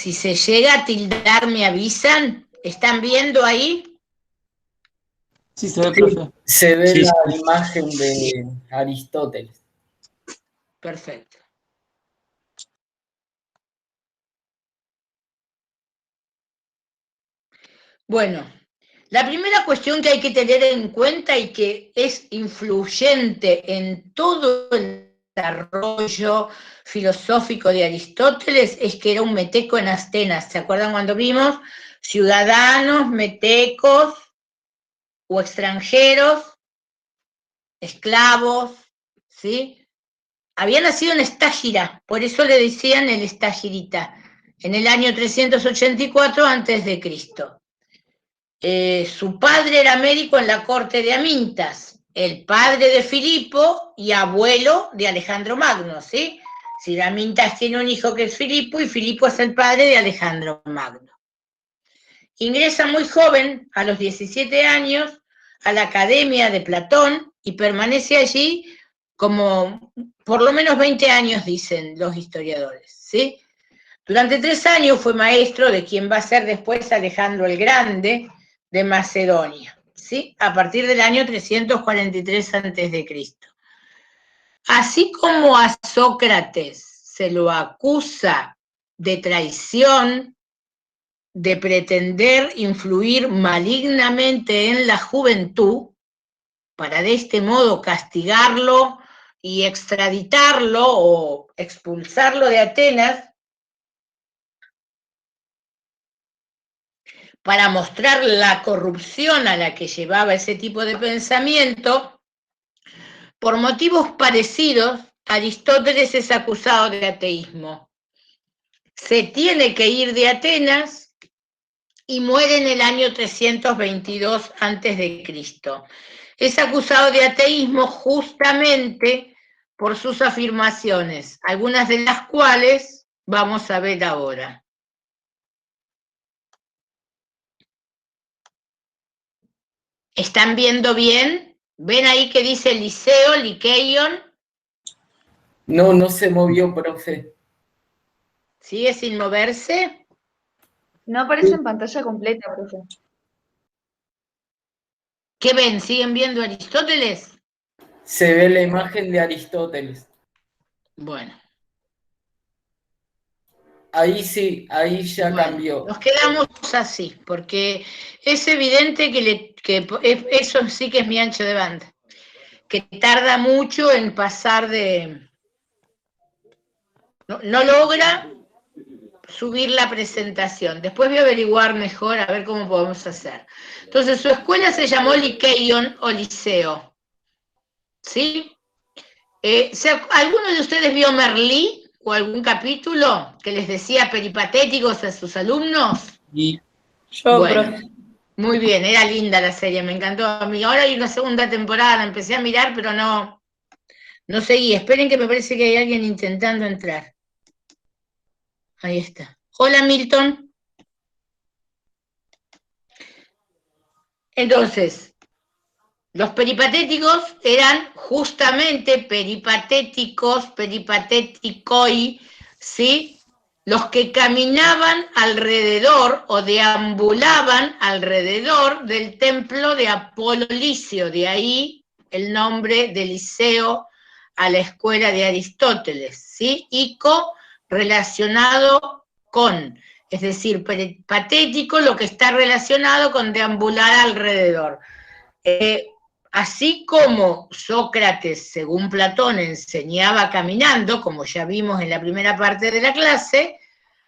Si se llega a tildar, me avisan. ¿Están viendo ahí? Sí, se ve, profe. Se ve Sí, la sí. imagen de Aristóteles. Perfecto. Bueno, la primera cuestión que hay que tener en cuenta y que es influyente en todo el desarrollo filosófico de Aristóteles es que era un meteco en Atenas. ¿Se acuerdan cuando vimos ciudadanos, metecos o extranjeros, esclavos, ¿sí? Había nacido en Estágira, por eso le decían el Estagirita, en el año 384 a.C. Su padre era médico en la corte de Amintas, el padre de Filipo y abuelo de Alejandro Magno, ¿sí? Si Amintas tiene un hijo que es Filipo y Filipo es el padre de Alejandro Magno. Ingresa muy joven, a los 17 años, a la Academia de Platón y permanece allí como por lo menos 20 años, dicen los historiadores, ¿sí? Durante 3 años fue maestro de quien va a ser después Alejandro el Grande de Macedonia, ¿sí? A partir del año 343 a.C. Así como a Sócrates se lo acusa de traición, de pretender influir malignamente en la juventud, para de este modo castigarlo y extraditarlo o expulsarlo de Atenas, para mostrar la corrupción a la que llevaba ese tipo de pensamiento, por motivos parecidos, Aristóteles es acusado de ateísmo. Se tiene que ir de Atenas y muere en el año 322 a.C. Es acusado de ateísmo justamente por sus afirmaciones, algunas de las cuales vamos a ver ahora. ¿Están viendo bien? ¿Ven ahí que dice Liceo, Likeion? No, no se movió, profe. ¿Sigue sin moverse? No aparece en pantalla completa, profe. ¿Qué ven? ¿Siguen viendo Aristóteles? Se ve la imagen de Aristóteles. Bueno. Ahí sí, ahí ya cambió. Nos quedamos así, porque es evidente que eso sí que es mi ancho de banda, que tarda mucho en pasar de... No logra subir la presentación. Después voy a averiguar mejor a ver cómo podemos hacer. Entonces, su escuela se llamó Likeion o Liceo. ¿Sí? ¿Alguno de ustedes vio Merlí o algún capítulo que les decía peripatéticos a sus alumnos? Y Yo, Bueno, profe. muy bien, era linda la serie, me encantó a mí. Ahora hay una segunda temporada, la empecé a mirar, pero no seguí. Esperen que me parece que hay alguien intentando entrar. Ahí está. Hola, Milton. Entonces, los peripatéticos eran justamente peripatéticoi, ¿sí? Los que caminaban alrededor o deambulaban alrededor del templo de Apolo Licio, de ahí el nombre de Liceo a la escuela de Aristóteles, ¿sí? Ico relacionado con, es decir, peripatético, lo que está relacionado con deambular alrededor. Así como Sócrates, según Platón, enseñaba caminando, como ya vimos en la primera parte de la clase,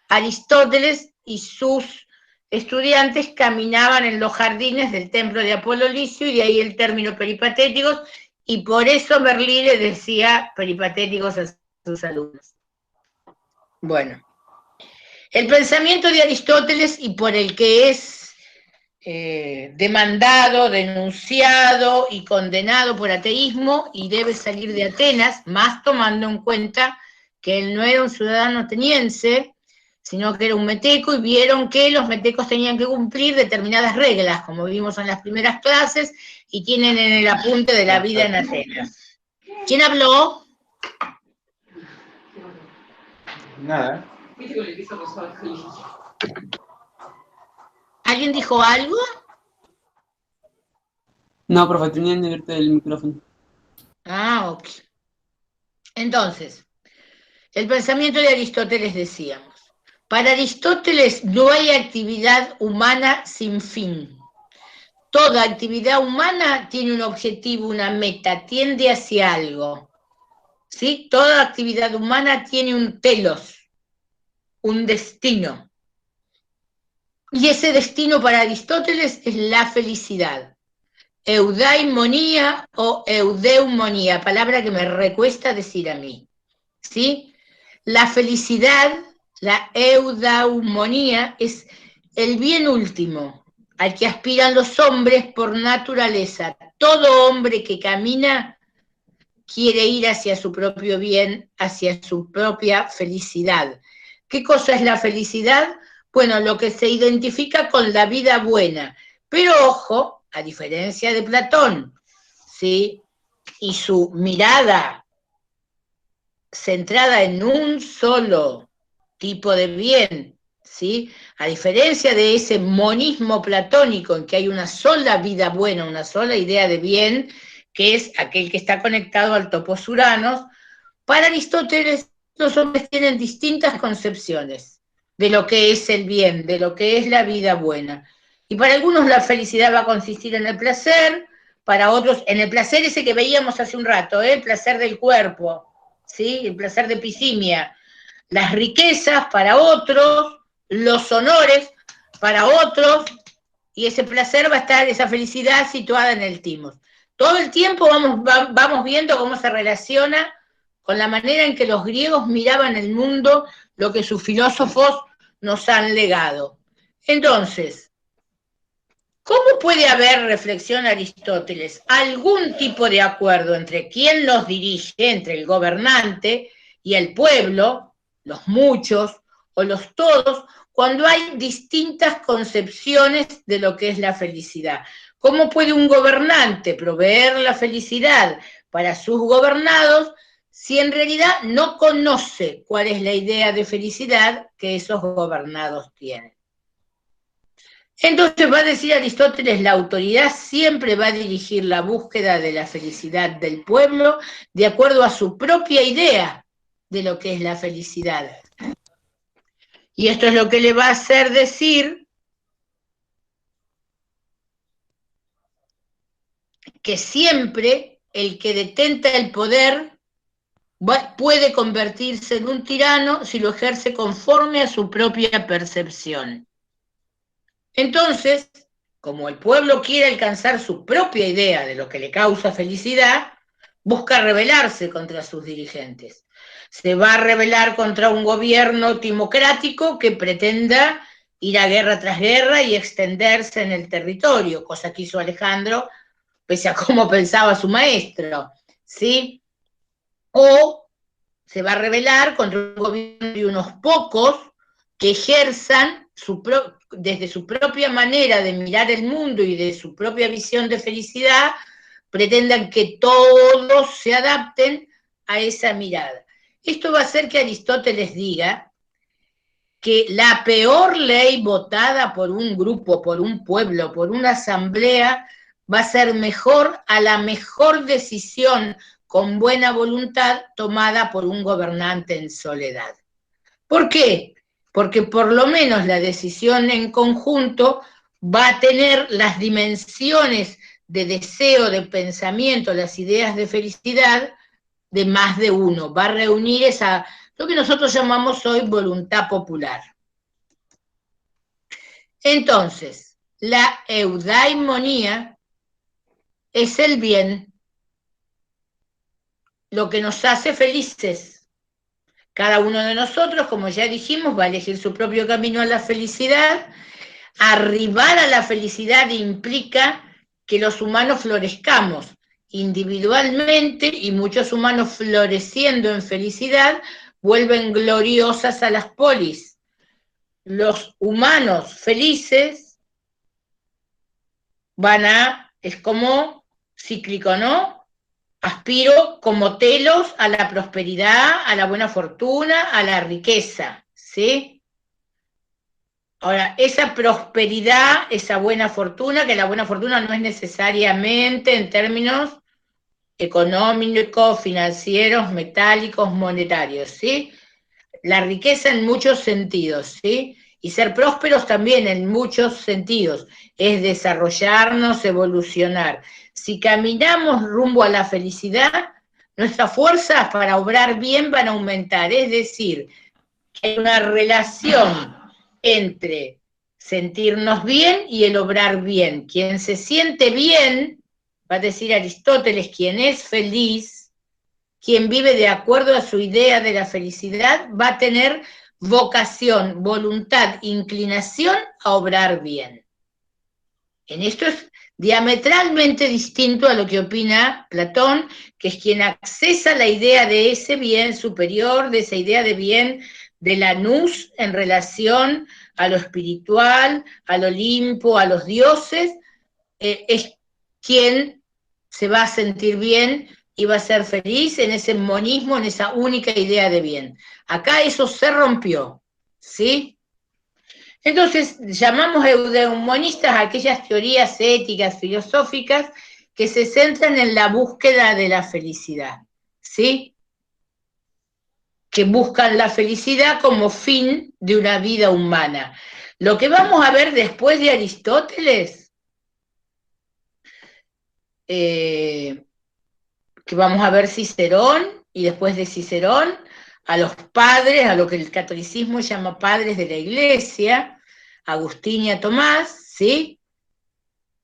Aristóteles y sus estudiantes caminaban en los jardines del templo de Apolo Licio, y de ahí el término peripatéticos, y por eso Merlí le decía peripatéticos a sus alumnos. Bueno, el pensamiento de Aristóteles, y por el que es demandado, denunciado y condenado por ateísmo, y debe salir de Atenas, más tomando en cuenta que él no era un ciudadano ateniense, sino que era un meteco, y vieron que los metecos tenían que cumplir determinadas reglas, como vimos en las primeras clases, y tienen en el apunte de la vida en Atenas. ¿Quién habló? nada. ¿Alguien dijo algo? No, profe, tenían que abierto el micrófono. Ah, ok. Entonces, el pensamiento de Aristóteles decíamos. Para Aristóteles no hay actividad humana sin fin. Toda actividad humana tiene un objetivo, una meta, tiende hacia algo. ¿Sí? Toda actividad humana tiene un telos, un destino. Y ese destino para Aristóteles es la felicidad. Eudaimonía o eudeumonía, palabra que me recuesta decir a mí. ¿Sí? La felicidad, la eudaumonía, es el bien último al que aspiran los hombres por naturaleza. Todo hombre que camina quiere ir hacia su propio bien, hacia su propia felicidad. ¿Qué cosa es la felicidad? Bueno, lo que se identifica con la vida buena. Pero ojo, a diferencia de Platón, ¿sí? Y su mirada centrada en un solo tipo de bien, ¿sí? A diferencia de ese monismo platónico en que hay una sola vida buena, una sola idea de bien, que es aquel que está conectado al topos Uranos, para Aristóteles los hombres tienen distintas concepciones de lo que es el bien, de lo que es la vida buena. Y para algunos la felicidad va a consistir en el placer, para otros en el placer ese que veíamos hace un rato, el placer del cuerpo, ¿sí? El placer de Pisimia, las riquezas para otros, los honores para otros, y ese placer va a estar, esa felicidad situada en el timos. Todo el tiempo vamos viendo cómo se relaciona con la manera en que los griegos miraban el mundo, lo que sus filósofos nos han legado. Entonces, ¿cómo puede haber, reflexiona Aristóteles, algún tipo de acuerdo entre quien los dirige, entre el gobernante y el pueblo, los muchos o los todos, cuando hay distintas concepciones de lo que es la felicidad? ¿Cómo puede un gobernante proveer la felicidad para sus gobernados si en realidad no conoce cuál es la idea de felicidad que esos gobernados tienen? Entonces va a decir Aristóteles, la autoridad siempre va a dirigir la búsqueda de la felicidad del pueblo de acuerdo a su propia idea de lo que es la felicidad. Y esto es lo que le va a hacer decir que siempre el que detenta el poder puede convertirse en un tirano si lo ejerce conforme a su propia percepción. Entonces, como el pueblo quiere alcanzar su propia idea de lo que le causa felicidad, busca rebelarse contra sus dirigentes. Se va a rebelar contra un gobierno timocrático que pretenda ir a guerra tras guerra y extenderse en el territorio, cosa que hizo Alejandro, pese a cómo pensaba su maestro, ¿sí? O se va a rebelar contra un gobierno de unos pocos que ejerzan desde su propia manera de mirar el mundo y de su propia visión de felicidad, pretendan que todos se adapten a esa mirada. Esto va a hacer que Aristóteles diga que la peor ley votada por un grupo, por un pueblo, por una asamblea, va a ser mejor a la mejor decisión con buena voluntad tomada por un gobernante en soledad. ¿Por qué? Porque por lo menos la decisión en conjunto va a tener las dimensiones de deseo, de pensamiento, las ideas de felicidad de más de uno. Va a reunir esa, lo que nosotros llamamos hoy voluntad popular. Entonces, la eudaimonía es el bien, lo que nos hace felices. Cada uno de nosotros, como ya dijimos, va a elegir su propio camino a la felicidad. Arribar a la felicidad implica que los humanos florezcamos individualmente, y muchos humanos floreciendo en felicidad vuelven gloriosas a las polis. Los humanos felices es como cíclico, ¿no? Aspiro como telos a la prosperidad, a la buena fortuna, a la riqueza, ¿sí? Ahora, esa prosperidad, esa buena fortuna, que la buena fortuna no es necesariamente en términos económicos, financieros, metálicos, monetarios, ¿sí? La riqueza en muchos sentidos, ¿sí? Y ser prósperos también en muchos sentidos, es desarrollarnos, evolucionar. Si caminamos rumbo a la felicidad, nuestras fuerzas para obrar bien van a aumentar, es decir, que hay una relación entre sentirnos bien y el obrar bien. Quien se siente bien, va a decir Aristóteles, quien es feliz, quien vive de acuerdo a su idea de la felicidad, va a tener vocación, voluntad, inclinación a obrar bien. En esto es diametralmente distinto a lo que opina Platón, que es quien accesa la idea de ese bien superior, de esa idea de bien de la nous en relación a lo espiritual, al Olimpo, a los dioses, es quien se va a sentir bien y va a ser feliz en ese monismo, en esa única idea de bien. Acá eso se rompió, ¿sí? Entonces, llamamos eudeumonistas a aquellas teorías éticas, filosóficas, que se centran en la búsqueda de la felicidad, ¿sí? Que buscan la felicidad como fin de una vida humana. Lo que vamos a ver después de Aristóteles, que vamos a ver Cicerón, y después de Cicerón, a los padres, a lo que el catolicismo llama padres de la Iglesia, Agustín y a Tomás, ¿sí?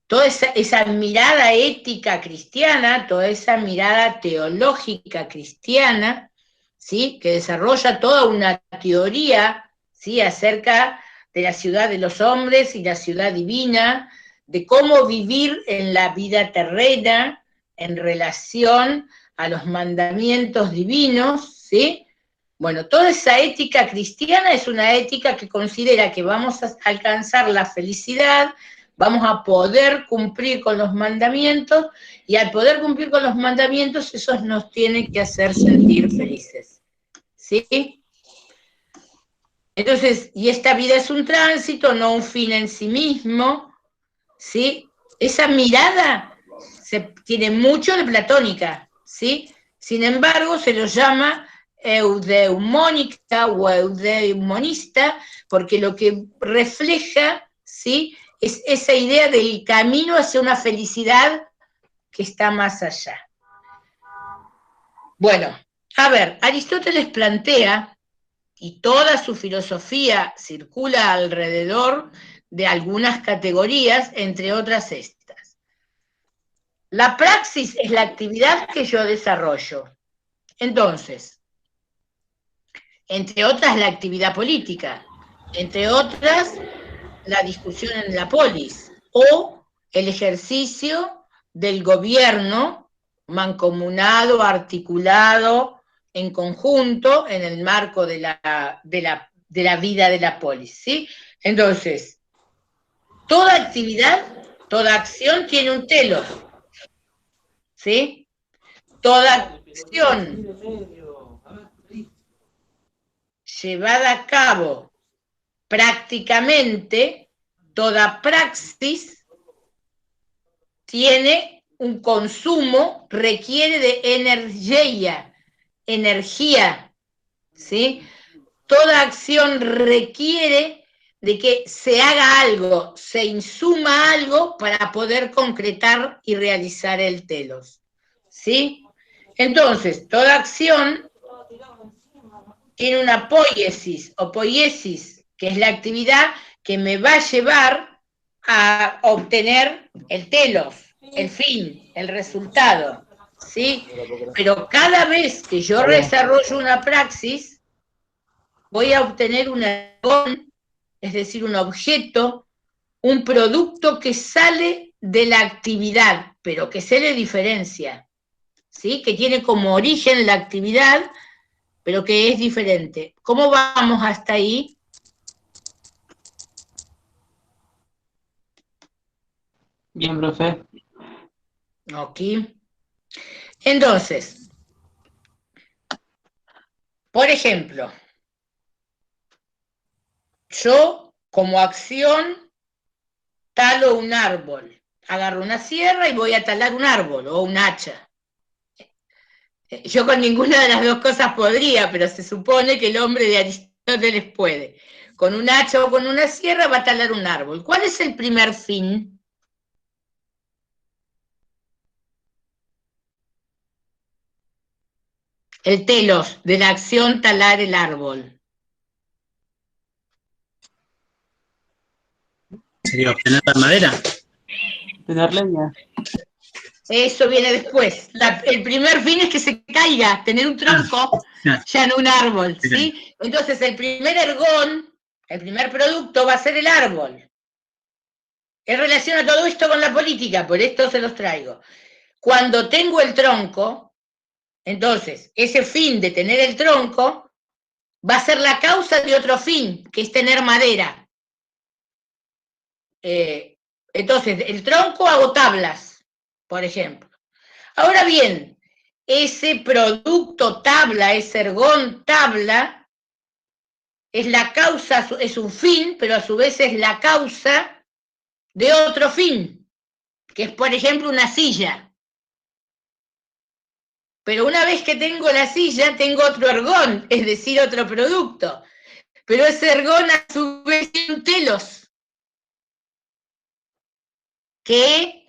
Toda esa mirada ética cristiana, toda esa mirada teológica cristiana, ¿sí? Que desarrolla toda una teoría, ¿sí? Acerca de la ciudad de los hombres y la ciudad divina, de cómo vivir en la vida terrena en relación a los mandamientos divinos, ¿sí? Bueno, toda esa ética cristiana es una ética que considera que vamos a alcanzar la felicidad, vamos a poder cumplir con los mandamientos, y al poder cumplir con los mandamientos, eso nos tiene que hacer sentir felices, ¿sí? Entonces, y esta vida es un tránsito, no un fin en sí mismo, ¿sí? Esa mirada tiene mucho de platónica, ¿sí? Sin embargo, se lo llama eudeumónica o eudeumonista, porque lo que refleja, ¿sí? Es esa idea del camino hacia una felicidad que está más allá. Bueno, a ver, Aristóteles plantea, y toda su filosofía circula alrededor de algunas categorías, entre otras estas. La praxis es la actividad que yo desarrollo. Entonces, entre otras la actividad política, entre otras la discusión en la polis, o el ejercicio del gobierno mancomunado, articulado, en conjunto, en el marco de la vida de la polis, ¿sí? Entonces, toda actividad, toda acción tiene un telos, ¿sí? Toda acción llevada a cabo prácticamente, toda praxis tiene un consumo, requiere de energía, ¿sí? Toda acción requiere de que se haga algo, se insuma algo para poder concretar y realizar el telos, ¿sí? Entonces, toda acción tiene una poiesis o poiesis, que es la actividad que me va a llevar a obtener el telos, el fin, el resultado, ¿sí? Pero cada vez que yo desarrollo una praxis, voy a obtener un acón, es decir, un objeto, un producto que sale de la actividad, pero que se le diferencia, ¿sí? Que tiene como origen la actividad, pero que es diferente. ¿Cómo vamos hasta ahí? Bien, profe. Ok. Entonces, por ejemplo, yo como acción talo un árbol. Agarro una sierra y voy a talar un árbol o un hacha. Yo con ninguna de las dos cosas podría, pero se supone que el hombre de Aristóteles puede. Con un hacha o con una sierra va a talar un árbol. ¿Cuál es el primer fin? El telos de la acción talar el árbol. Sería obtener la madera. Tener leña. Eso viene después. El primer fin es que se caiga, tener un tronco, ya no un árbol, ¿sí? Entonces el primer ergón, el primer producto va a ser el árbol. En relación a todo esto con la política, por esto se los traigo. Cuando tengo el tronco, entonces ese fin de tener el tronco va a ser la causa de otro fin, que es tener madera. Entonces, el tronco hago tablas, por ejemplo. Ahora bien, ese producto tabla, ese ergón tabla, es la causa, es un fin, pero a su vez es la causa de otro fin, que es, por ejemplo, una silla. Pero una vez que tengo la silla, tengo otro ergón, es decir, otro producto. Pero ese ergón a su vez tiene un telos, que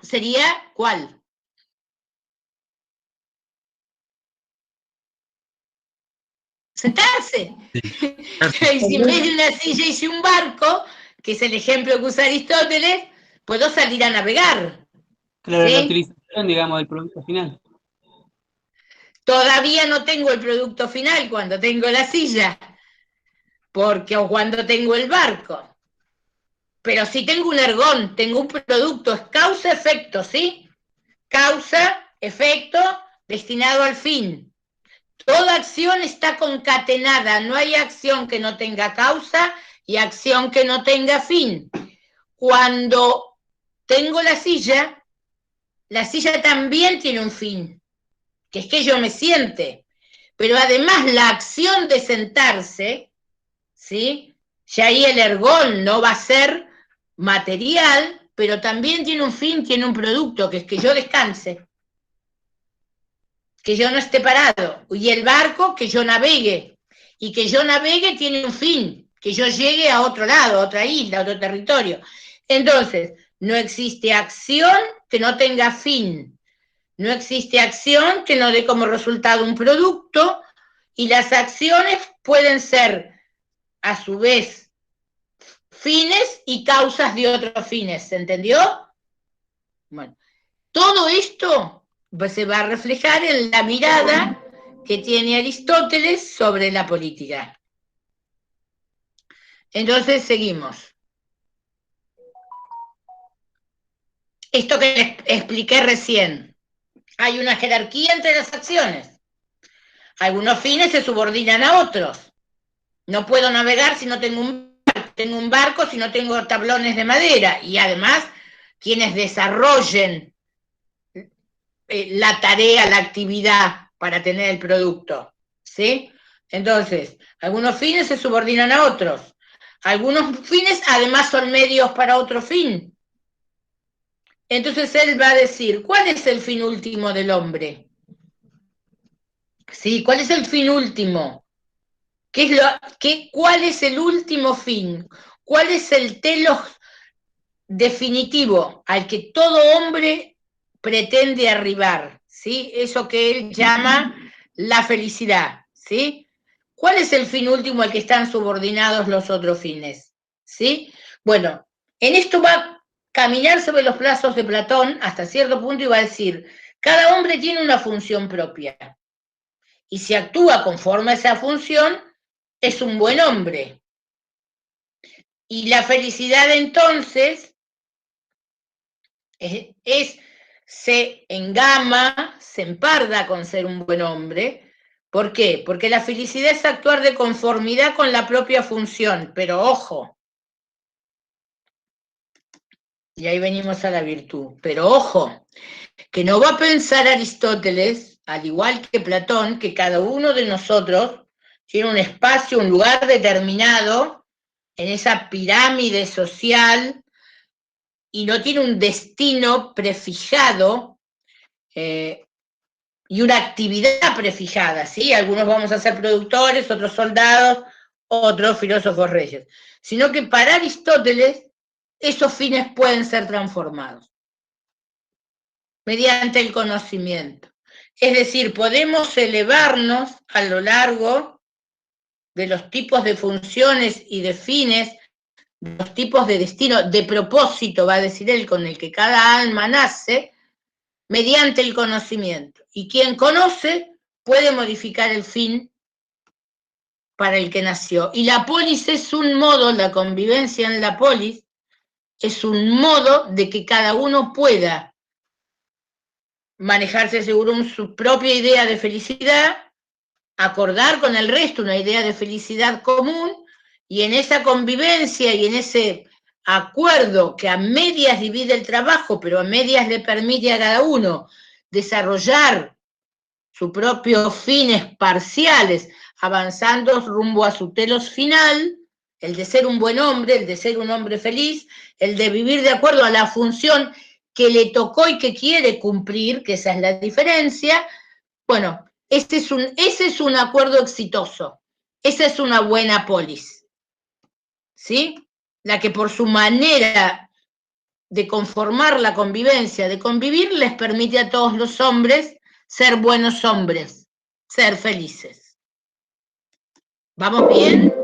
sería ¿cuál? Sentarse. Y si en vez de una silla hice un barco, que es el ejemplo que usa Aristóteles, puedo salir a navegar. Claro, ¿sí? la utilización, digamos, del producto final. Todavía no tengo el producto final cuando tengo la silla, porque o cuando tengo el barco. Pero si tengo un ergón, tengo un producto, es causa-efecto, ¿sí? Causa-efecto destinado al fin. Toda acción está concatenada, no hay acción que no tenga causa y acción que no tenga fin. Cuando tengo la silla también tiene un fin, que es que yo me siente. Pero además la acción de sentarse, ¿sí? Ya ahí el ergón no va a ser material, pero también tiene un fin, tiene un producto, que es que yo descanse, que yo no esté parado, y el barco que yo navegue, y que yo navegue tiene un fin, que yo llegue a otro lado, a otra isla, a otro territorio. Entonces, no existe acción que no tenga fin, no existe acción que no dé como resultado un producto, y las acciones pueden ser, a su vez, fines y causas de otros fines, ¿se entendió? Bueno, todo esto se va a reflejar en la mirada que tiene Aristóteles sobre la política. Entonces, seguimos. Esto que les expliqué recién, hay una jerarquía entre las acciones. Algunos fines se subordinan a otros. No puedo navegar si no tengo un barco, si no tengo tablones de madera. Y además, quienes desarrollen la tarea, la actividad para tener el producto, ¿sí? Entonces, algunos fines se subordinan a otros. Algunos fines además son medios para otro fin. Entonces él va a decir, ¿cuál es el fin último del hombre? ¿Sí? ¿Cuál es el fin último? ¿Cuál es el último fin? ¿Cuál es el telos definitivo al que todo hombre pretende arribar? ¿Sí? Eso que él llama la felicidad, ¿sí? ¿Cuál es el fin último al que están subordinados los otros fines? ¿Sí? Bueno, en esto va a caminar sobre los plazos de Platón hasta cierto punto y va a decir, cada hombre tiene una función propia y si actúa conforme a esa función, es un buen hombre. Y la felicidad entonces se engama, se emparda con ser un buen hombre. ¿Por qué? Porque la felicidad es actuar de conformidad con la propia función, pero ojo, y ahí venimos a la virtud, pero ojo, que no va a pensar Aristóteles, al igual que Platón, que cada uno de nosotros tiene un espacio, un lugar determinado en esa pirámide social y no tiene un destino prefijado y una actividad prefijada, ¿sí? Algunos vamos a ser productores, otros soldados, otros filósofos reyes, sino que para Aristóteles esos fines pueden ser transformados mediante el conocimiento. Es decir, podemos elevarnos a lo largo de los tipos de funciones y de fines, de los tipos de destino, de propósito, va a decir él, con el que cada alma nace, mediante el conocimiento. Y quien conoce puede modificar el fin para el que nació. Y la polis es un modo, la convivencia en la polis, es un modo de que cada uno pueda manejarse según su propia idea de felicidad, acordar con el resto una idea de felicidad común, y en esa convivencia y en ese acuerdo que a medias divide el trabajo, pero a medias le permite a cada uno desarrollar sus propios fines parciales, avanzando rumbo a su telos final, el de ser un buen hombre, el de ser un hombre feliz, el de vivir de acuerdo a la función que le tocó y que quiere cumplir, que esa es la diferencia. Bueno, ese es un acuerdo exitoso, esa es una buena polis, ¿sí? La que por su manera de conformar la convivencia, de convivir, les permite a todos los hombres ser buenos hombres, ser felices. ¿Vamos bien?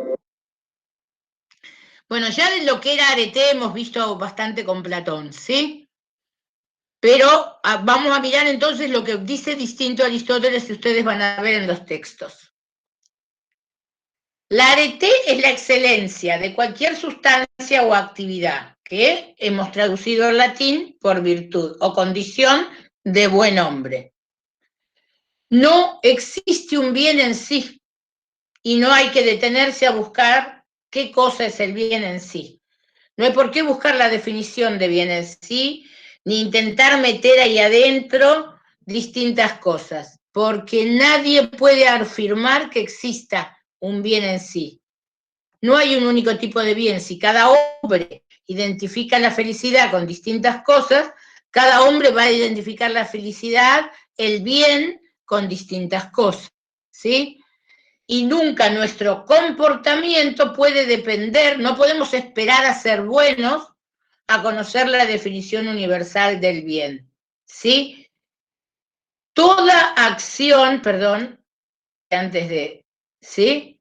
Bueno, ya de lo que era arete hemos visto bastante con Platón, ¿sí? Pero vamos a mirar entonces lo que dice distinto Aristóteles y ustedes van a ver en los textos. La arete es la excelencia de cualquier sustancia o actividad, que hemos traducido al latín por virtud o condición de buen hombre. No existe un bien en sí y no hay que detenerse a buscar qué cosa es el bien en sí. No hay por qué buscar la definición de bien en sí, ni intentar meter ahí adentro distintas cosas, porque nadie puede afirmar que exista un bien en sí. No hay un único tipo de bien. Si cada hombre identifica la felicidad con distintas cosas, cada hombre va a identificar la felicidad, el bien, con distintas cosas, ¿sí? Y nunca nuestro comportamiento puede depender, no podemos esperar a ser buenos, a conocer la definición universal del bien, ¿sí? Toda acción, perdón, antes de, ¿sí?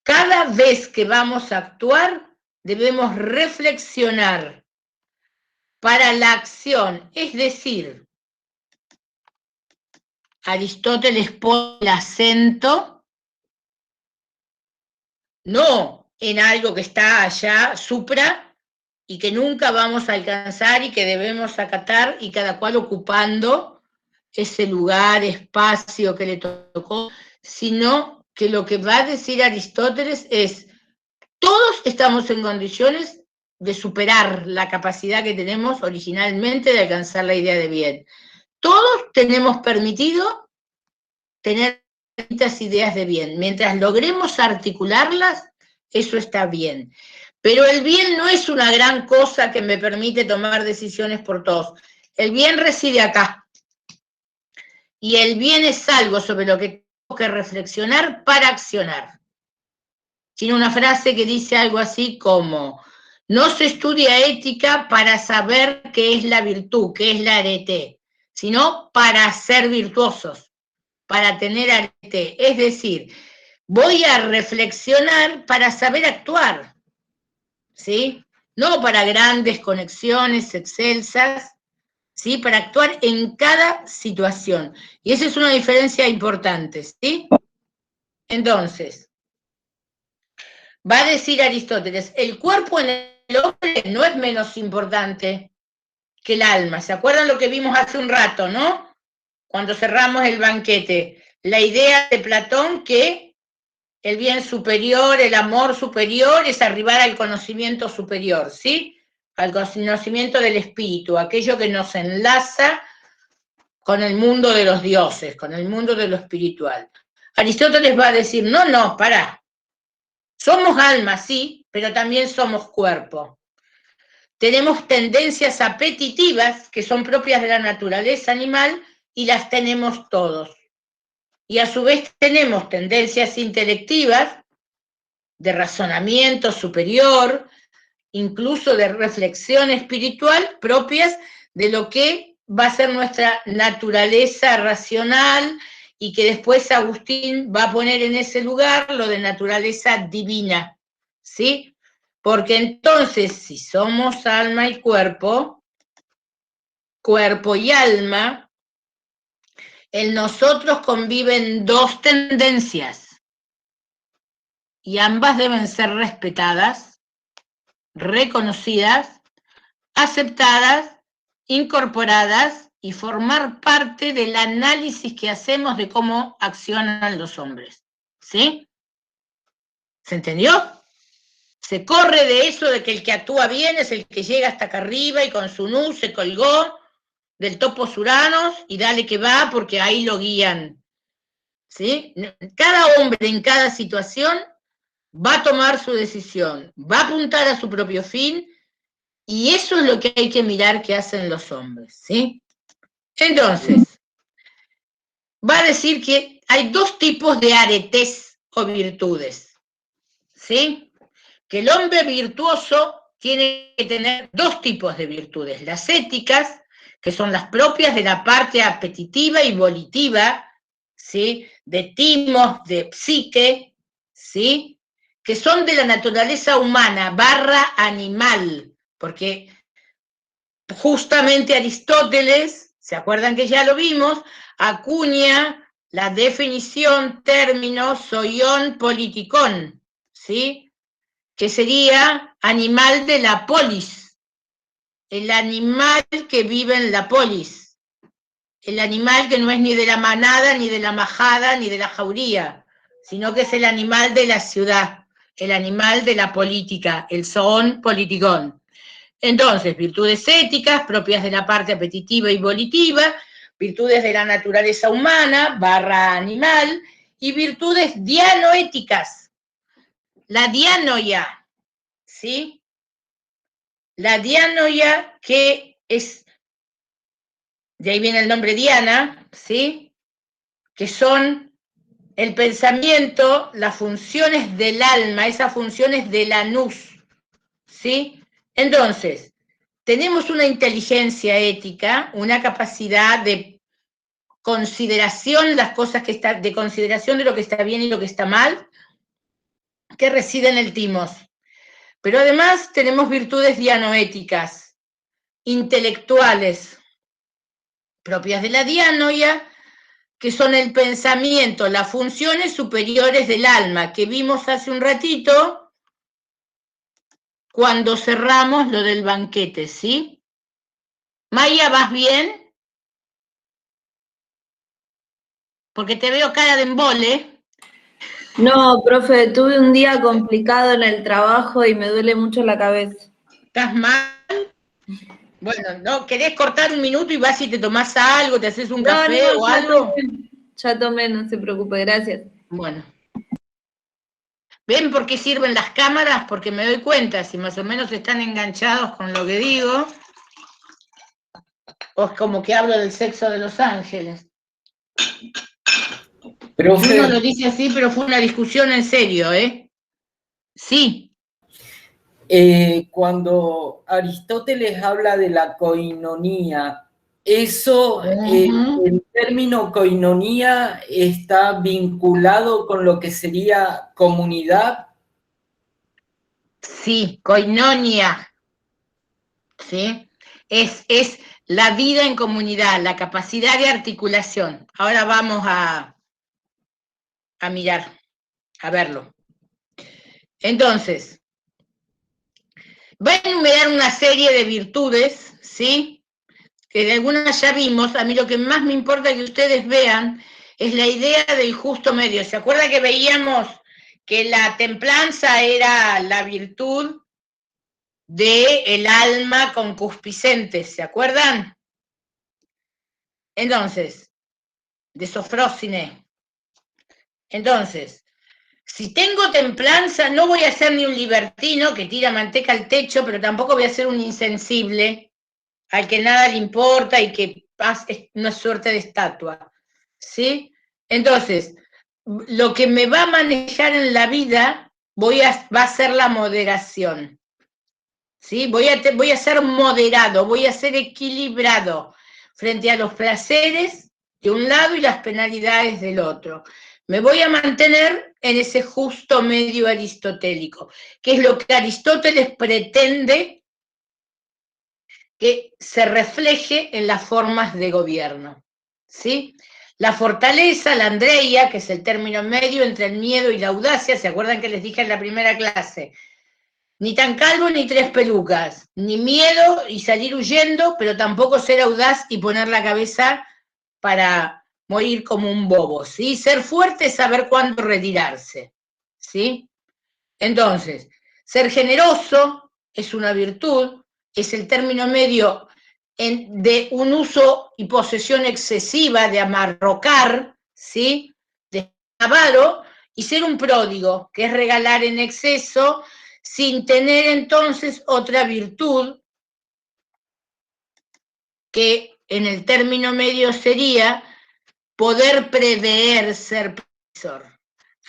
Cada vez que vamos a actuar, debemos reflexionar para la acción, es decir, Aristóteles pone el acento no en algo que está allá, supra, y que nunca vamos a alcanzar y que debemos acatar, y cada cual ocupando ese lugar, espacio que le tocó, sino que lo que va a decir Aristóteles es: todos estamos en condiciones de superar la capacidad que tenemos originalmente de alcanzar la idea de bien. Todos tenemos permitido tener distintas ideas de bien. Mientras logremos articularlas, eso está bien. Pero el bien no es una gran cosa que me permite tomar decisiones por todos. El bien reside acá. Y el bien es algo sobre lo que tengo que reflexionar para accionar. Tiene una frase que dice algo así como: no se estudia ética para saber qué es la virtud, qué es la arete, sino para ser virtuosos, para tener arete. Es decir, voy a reflexionar para saber actuar, ¿sí? No para grandes conexiones excelsas, ¿sí? Para actuar en cada situación. Y esa es una diferencia importante, ¿sí? Entonces, va a decir Aristóteles, el cuerpo en el hombre no es menos importante que el alma. ¿Se acuerdan lo que vimos hace un rato, no? Cuando cerramos el banquete. La idea de Platón que el bien superior, el amor superior, es arribar al conocimiento superior, ¿sí? Al conocimiento del espíritu, aquello que nos enlaza con el mundo de los dioses, con el mundo de lo espiritual. Aristóteles va a decir, no, pará. Somos alma, sí, pero también somos cuerpo. Tenemos tendencias apetitivas que son propias de la naturaleza animal y las tenemos todos. Y a su vez tenemos tendencias intelectivas, de razonamiento superior, incluso de reflexión espiritual, propias de lo que va a ser nuestra naturaleza racional y que después Agustín va a poner en ese lugar lo de naturaleza divina, ¿sí? Porque entonces, si somos alma y cuerpo y alma, en nosotros conviven dos tendencias y ambas deben ser respetadas, reconocidas, aceptadas, incorporadas y formar parte del análisis que hacemos de cómo accionan los hombres. ¿Sí? ¿Se entendió? Se corre de eso de que el que actúa bien es el que llega hasta acá arriba y con su nu se colgó del topos uranos y dale que va porque ahí lo guían. ¿Sí? Cada hombre en cada situación va a tomar su decisión, va a apuntar a su propio fin y eso es lo que hay que mirar que hacen los hombres, ¿sí? Entonces, va a decir que hay dos tipos de aretes o virtudes, ¿sí? Que el hombre virtuoso tiene que tener dos tipos de virtudes, las éticas, que son las propias de la parte apetitiva y volitiva, ¿sí? De timos, de psique, ¿sí? Que son de la naturaleza humana, / animal, porque justamente Aristóteles, ¿se acuerdan que ya lo vimos? Acuña la definición término zoion politikon, ¿sí? Que sería animal de la polis, el animal que vive en la polis, el animal que no es ni de la manada, ni de la majada, ni de la jauría, sino que es el animal de la ciudad, el animal de la política, el zoon politikon. Entonces, virtudes éticas propias de la parte apetitiva y volitiva, virtudes de la naturaleza humana / animal, y virtudes dianoéticas. La dianoia, ¿sí? La dianoia que es, de ahí viene el nombre Diana, ¿sí? Que son el pensamiento, las funciones del alma, esas funciones de la nous, ¿sí? Entonces, tenemos una inteligencia ética, una capacidad de consideración, las cosas que están, de consideración de lo que está bien y lo que está mal, que reside en el timos. Pero además tenemos virtudes dianoéticas, intelectuales, propias de la dianoia, que son el pensamiento, las funciones superiores del alma, que vimos hace un ratito cuando cerramos lo del banquete, ¿sí? Maya, ¿vas bien? Porque te veo cara de embole. No, profe, tuve un día complicado en el trabajo y me duele mucho la cabeza. ¿Estás mal? Bueno, ¿no? ¿Querés cortar un minuto y vas y te tomás algo, te haces un café o algo? Ya tomé, no se preocupe, gracias. Bueno. ¿Ven por qué sirven las cámaras? Porque me doy cuenta si más o menos están enganchados con lo que digo, o es como que hablo del sexo de los ángeles. Profe, Uno lo dice así, pero fue una discusión en serio, ¿eh? Sí. cuando Aristóteles habla de la koinonía, eso, el término koinonía está vinculado con lo que sería comunidad. Sí, koinonia. ¿Sí? Es la vida en comunidad, la capacidad de articulación. Ahora vamos a mirar, a verlo. Entonces, va a enumerar una serie de virtudes, ¿sí? Que de algunas ya vimos. A mí lo que más me importa que ustedes vean es la idea del justo medio. ¿Se acuerda que veíamos que la templanza era la virtud del alma concupiscente? ¿Se acuerdan? Entonces, de Sofrócine. Entonces, Si tengo templanza, no voy a ser ni un libertino que tira manteca al techo, pero tampoco voy a ser un insensible al que nada le importa y que es una suerte de estatua, ¿sí? Entonces, lo que me va a manejar en la vida va a ser la moderación, ¿sí? Voy a ser moderado, voy a ser equilibrado frente a los placeres de un lado y las penalidades del otro. Me voy a mantener en ese justo medio aristotélico, que es lo que Aristóteles pretende que se refleje en las formas de gobierno, ¿sí? La fortaleza, la andreia, que es el término medio entre el miedo y la audacia, ¿se acuerdan que les dije en la primera clase? Ni tan calvo ni tres pelucas, ni miedo y salir huyendo, pero tampoco ser audaz y poner la cabeza para morir como un bobo, ¿sí? Ser fuerte es saber cuándo retirarse, ¿sí? Entonces, ser generoso es una virtud, es el término medio de un uso y posesión excesiva, de amarrocar, ¿sí? De avaro, y ser un pródigo, que es regalar en exceso, sin tener entonces otra virtud que en el término medio sería poder prever, ser previsor.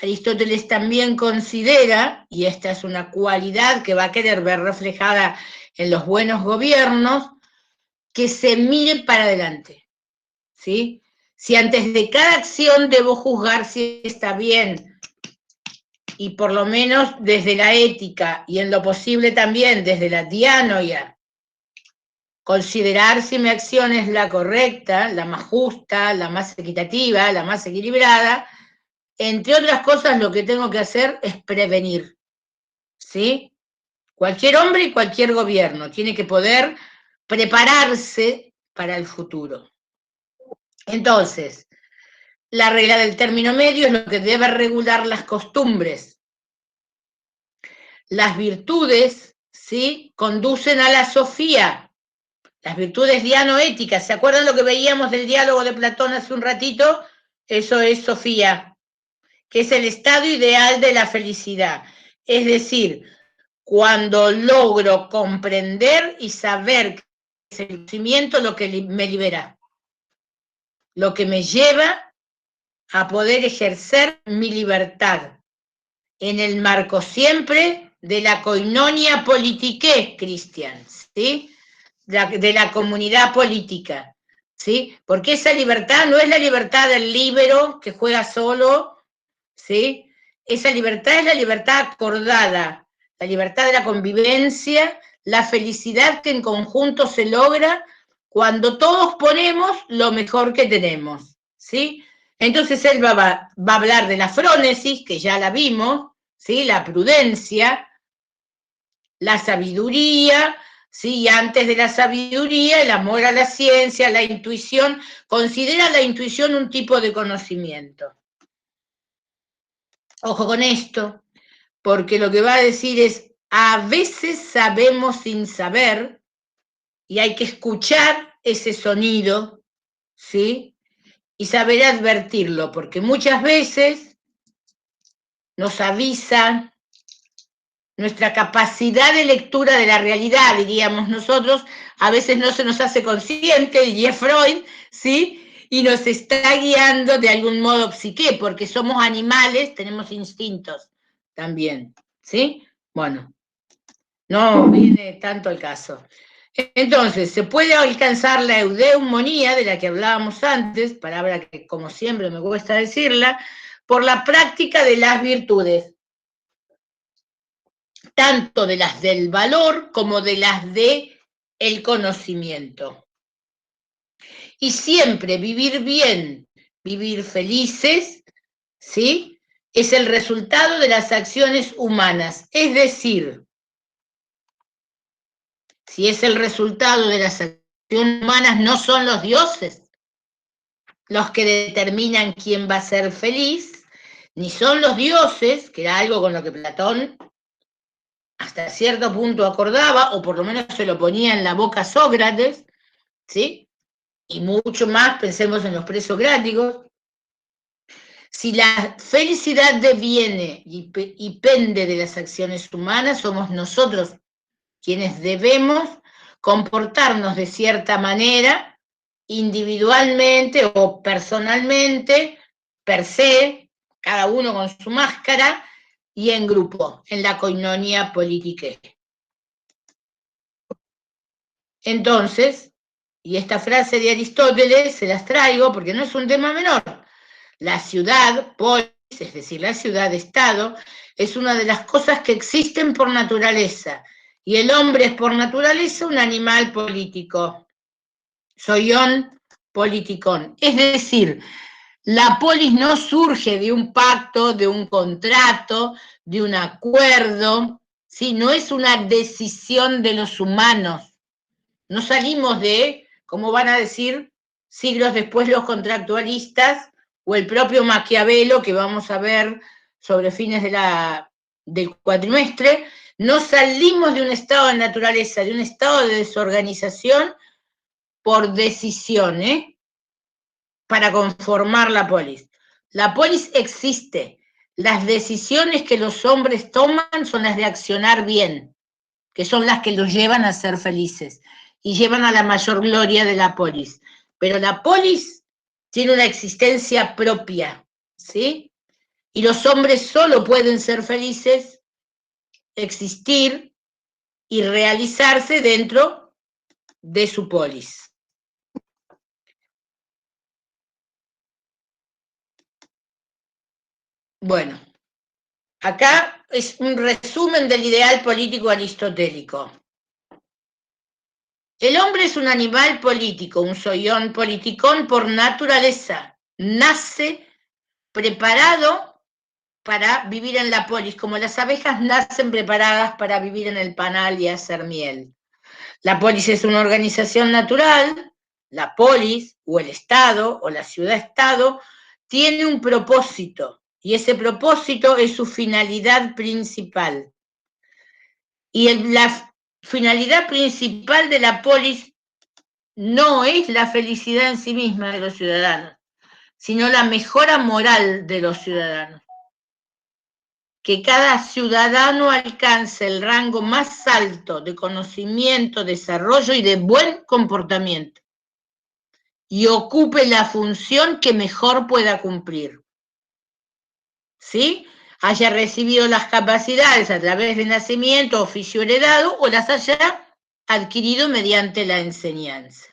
Aristóteles también considera, y esta es una cualidad que va a querer ver reflejada en los buenos gobiernos, que se mire para adelante, ¿sí? Si antes de cada acción debo juzgar si está bien, y por lo menos desde la ética, y en lo posible también desde la dianoia, considerar si mi acción es la correcta, la más justa, la más equitativa, la más equilibrada, entre otras cosas lo que tengo que hacer es prevenir, ¿sí? Cualquier hombre y cualquier gobierno tiene que poder prepararse para el futuro. Entonces, la regla del término medio es lo que debe regular las costumbres. Las virtudes, ¿sí?, conducen a la sofía. Las virtudes dianoéticas, ¿se acuerdan lo que veíamos del diálogo de Platón hace un ratito? Eso es sofía, que es el estado ideal de la felicidad. Es decir, cuando logro comprender y saber que es el conocimiento lo que me libera, lo que me lleva a poder ejercer mi libertad, en el marco siempre de la koinonia politiqué, Cristian, ¿sí? De la comunidad política, ¿sí? Porque esa libertad no es la libertad del líbero que juega solo, ¿sí? Esa libertad es la libertad acordada, la libertad de la convivencia, la felicidad que en conjunto se logra cuando todos ponemos lo mejor que tenemos, ¿sí? Entonces él va a hablar de la frónesis, que ya la vimos, ¿sí? La prudencia, la sabiduría, ¿sí? Y antes de la sabiduría, el amor a la ciencia, la intuición. Considera la intuición un tipo de conocimiento. Ojo con esto, porque lo que va a decir es, a veces sabemos sin saber, y hay que escuchar ese sonido, ¿sí? Y saber advertirlo, porque muchas veces nos avisa nuestra capacidad de lectura de la realidad, diríamos nosotros, a veces no se nos hace consciente, diría Freud, ¿sí? Y nos está guiando de algún modo psique, porque somos animales, tenemos instintos también, ¿sí? Bueno, no viene tanto el caso. Entonces, se puede alcanzar la eudeumonía, de la que hablábamos antes, palabra que como siempre me cuesta decirla, por la práctica de las virtudes, tanto de las del valor como de las del conocimiento. Y siempre vivir bien, vivir felices, ¿sí?, es el resultado de las acciones humanas. Es decir, si es el resultado de las acciones humanas, no son los dioses los que determinan quién va a ser feliz, ni son los dioses, que era algo con lo que Platón hasta cierto punto acordaba, o por lo menos se lo ponía en la boca a Sócrates, ¿sí? Y mucho más, pensemos en los presocráticos, Si la felicidad deviene y pende de las acciones humanas, somos nosotros quienes debemos comportarnos de cierta manera, individualmente o personalmente, per se, cada uno con su máscara, y en grupo, en la koinonia politicae. Entonces, y esta frase de Aristóteles se las traigo porque no es un tema menor. La ciudad, polis, es decir, la ciudad-estado, es una de las cosas que existen por naturaleza, y el hombre es por naturaleza un animal político, zoion politikon. Es decir, la polis no surge de un pacto, de un contrato, de un acuerdo, ¿sí? No es una decisión de los humanos. No salimos de, como van a decir siglos después los contractualistas, o el propio Maquiavelo, que vamos a ver sobre fines del cuatrimestre, no salimos de un estado de naturaleza, de un estado de desorganización por decisión, para conformar la polis. La polis existe. Las decisiones que los hombres toman son las de accionar bien, que son las que los llevan a ser felices y llevan a la mayor gloria de la polis. Pero la polis tiene una existencia propia, ¿sí? Y los hombres solo pueden ser felices, existir y realizarse dentro de su polis. Bueno, acá es un resumen del ideal político aristotélico. El hombre es un animal político, un zoion politikon por naturaleza. Nace preparado para vivir en la polis, como las abejas nacen preparadas para vivir en el panal y hacer miel. La polis es una organización natural, la polis, o el Estado, o la ciudad-estado, tiene un propósito, y ese propósito es su finalidad principal. Y la finalidad principal de la polis no es la felicidad en sí misma de los ciudadanos, sino la mejora moral de los ciudadanos. Que cada ciudadano alcance el rango más alto de conocimiento, desarrollo y de buen comportamiento, y ocupe la función que mejor pueda cumplir. ¿Sí? Haya recibido las capacidades a través de nacimiento, oficio heredado, o las haya adquirido mediante la enseñanza.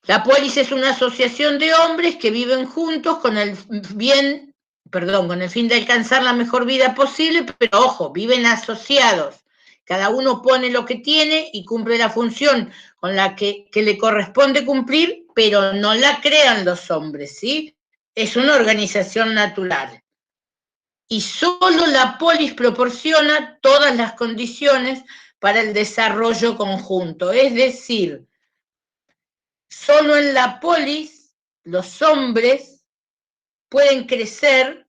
La polis es una asociación de hombres que viven juntos con el fin de alcanzar la mejor vida posible, pero ojo, viven asociados. Cada uno pone lo que tiene y cumple la función con la que le corresponde cumplir, pero no la crean los hombres, ¿sí? Es una organización natural. Y solo la polis proporciona todas las condiciones para el desarrollo conjunto. Es decir, solo en la polis los hombres pueden crecer,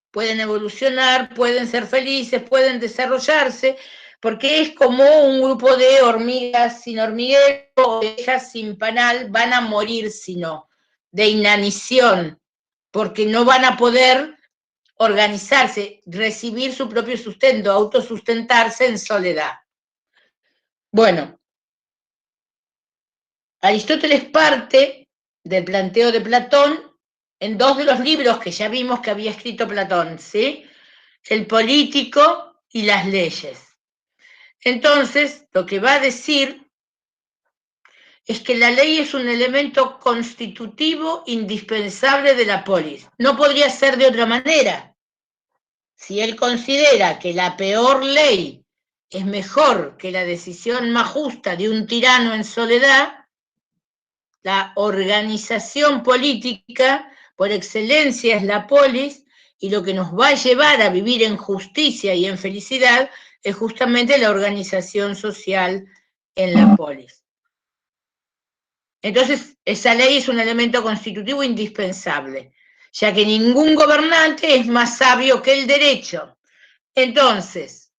pueden evolucionar, pueden ser felices, pueden desarrollarse, porque es como un grupo de hormigas sin hormiguero, ovejas sin panal, van a morir si no, de inanición, porque no van a poder organizarse, recibir su propio sustento, autosustentarse en soledad. Bueno, Aristóteles parte del planteo de Platón en dos de los libros que ya vimos que había escrito Platón, ¿sí? El Político y las leyes. Entonces, lo que va a decir es que la ley es un elemento constitutivo indispensable de la polis. No podría ser de otra manera. Si él considera que la peor ley es mejor que la decisión más justa de un tirano en soledad, la organización política por excelencia es la polis, y lo que nos va a llevar a vivir en justicia y en felicidad es justamente la organización social en la polis. Entonces, esa ley es un elemento constitutivo indispensable, ya que ningún gobernante es más sabio que el derecho. Entonces,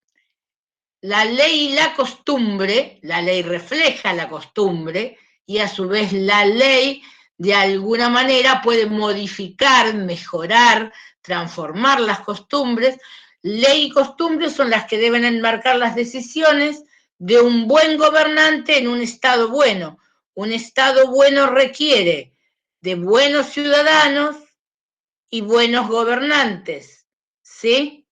la ley y la costumbre, la ley refleja la costumbre, y a su vez la ley de alguna manera puede modificar, mejorar, transformar las costumbres. Ley y costumbres son las que deben enmarcar las decisiones de un buen gobernante en un Estado bueno. Un Estado bueno requiere de buenos ciudadanos y buenos gobernantes, ¿sí?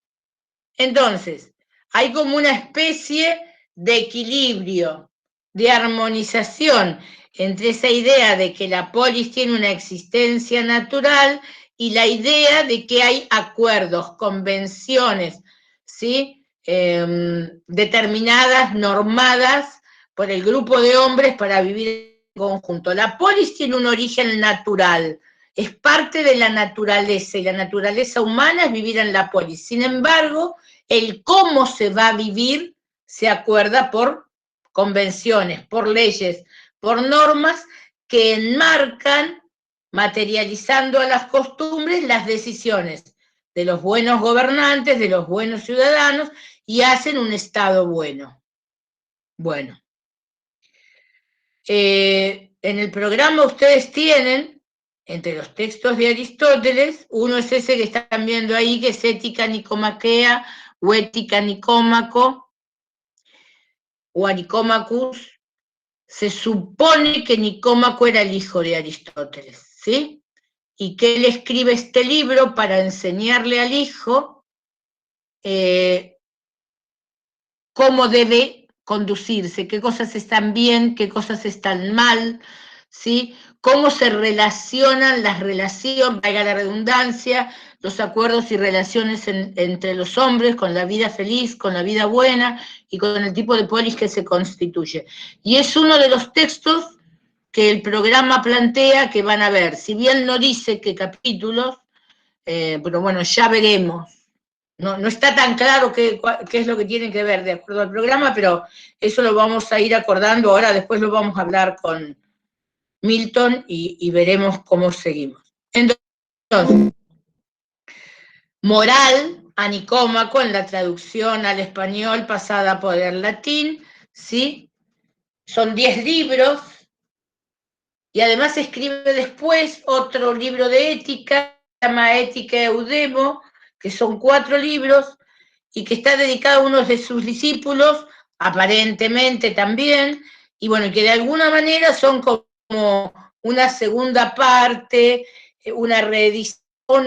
Entonces, hay como una especie de equilibrio, de armonización entre esa idea de que la polis tiene una existencia natural y la idea de que hay acuerdos, convenciones, ¿sí? Determinadas, normadas por el grupo de hombres para vivir en conjunto. La polis tiene un origen natural, es parte de la naturaleza, y la naturaleza humana es vivir en la polis. Sin embargo, el cómo se va a vivir se acuerda por convenciones, por leyes, por normas que enmarcan, materializando a las costumbres, las decisiones de los buenos gobernantes, de los buenos ciudadanos, y hacen un Estado bueno. Bueno. En el programa ustedes tienen, entre los textos de Aristóteles, uno es ese que están viendo ahí, que es Ética Nicomaquea, o Ética Nicómaco, o Nicomacus. Se supone que Nicómaco era el hijo de Aristóteles, ¿sí? Y que él escribe este libro para enseñarle al hijo cómo debe conducirse, qué cosas están bien, qué cosas están mal, ¿sí? Cómo se relacionan las relaciones, valga la redundancia, los acuerdos y relaciones entre los hombres, con la vida feliz, con la vida buena y con el tipo de polis que se constituye. Y es uno de los textos que el programa plantea que van a ver. Si bien no dice qué capítulos, pero bueno, ya veremos. No está tan claro qué es lo que tienen que ver de acuerdo al programa, pero eso lo vamos a ir acordando. Ahora después lo vamos a hablar con Milton y veremos cómo seguimos. Entonces, moral a Nicómaco en la traducción al español pasada por el latín, ¿sí? Son 10 libros, y además escribe después otro libro de ética, se llama Ética Eudemo, que son 4 libros, y que está dedicado a uno de sus discípulos, aparentemente también, y bueno, que de alguna manera son como una segunda parte, una reedición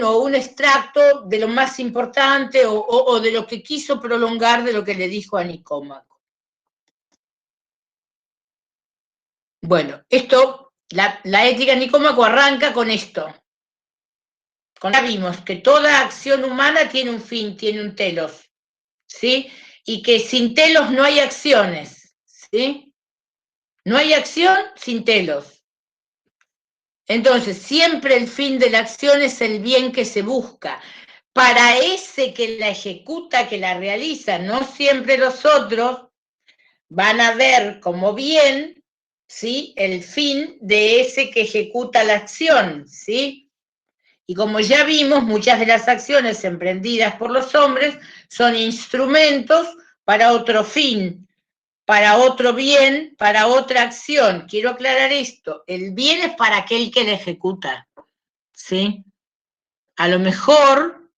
o un extracto de lo más importante o de lo que quiso prolongar de lo que le dijo a Nicómaco. Bueno, esto, la ética de Nicómaco arranca con esto. Ya vimos que toda acción humana tiene un fin, tiene un telos, ¿sí? Y que sin telos no hay acciones, ¿sí? No hay acción sin telos. Entonces, siempre el fin de la acción es el bien que se busca. Para ese que la ejecuta, que la realiza, no siempre los otros van a ver como bien, ¿sí? El fin de ese que ejecuta la acción, ¿sí? Y como ya vimos, muchas de las acciones emprendidas por los hombres son instrumentos para otro fin, para otro bien, para otra acción. Quiero aclarar esto, el bien es para aquel que la ejecuta, ¿sí? A lo mejor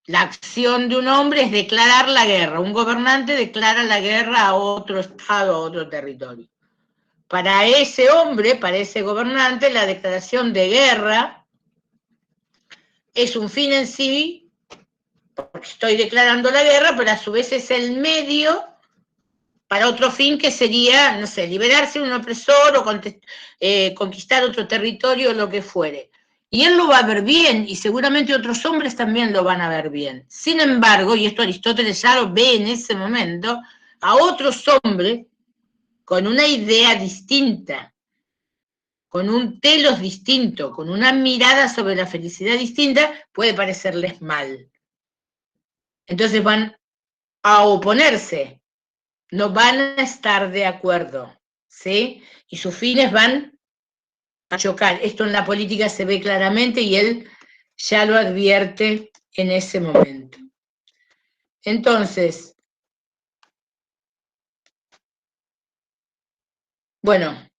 la acción de un hombre es declarar la guerra, un gobernante declara la guerra a otro estado, a otro territorio. Para ese hombre, para ese gobernante, la declaración de guerra es un fin en sí, porque estoy declarando la guerra, pero a su vez es el medio para otro fin que sería, no sé, liberarse de un opresor o conquistar otro territorio o lo que fuere. Y él lo va a ver bien, y seguramente otros hombres también lo van a ver bien. Sin embargo, y esto Aristóteles ya lo ve en ese momento, a otros hombres con una idea distinta, con un telos distinto, con una mirada sobre la felicidad distinta, puede parecerles mal. Entonces van a oponerse, no van a estar de acuerdo, ¿sí? Y sus fines van a chocar. Esto en la política se ve claramente y él ya lo advierte en ese momento. Entonces, bueno,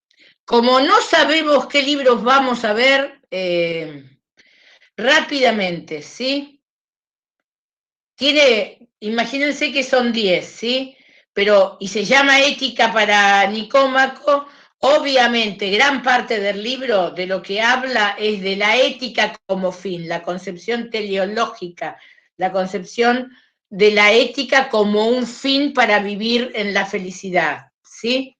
como no sabemos qué libros vamos a ver, rápidamente, ¿sí? Imagínense que son 10, ¿sí? Y se llama Ética para Nicómaco. Obviamente, gran parte del libro de lo que habla es de la ética como fin, la concepción teleológica, la concepción de la ética como un fin para vivir en la felicidad, ¿sí?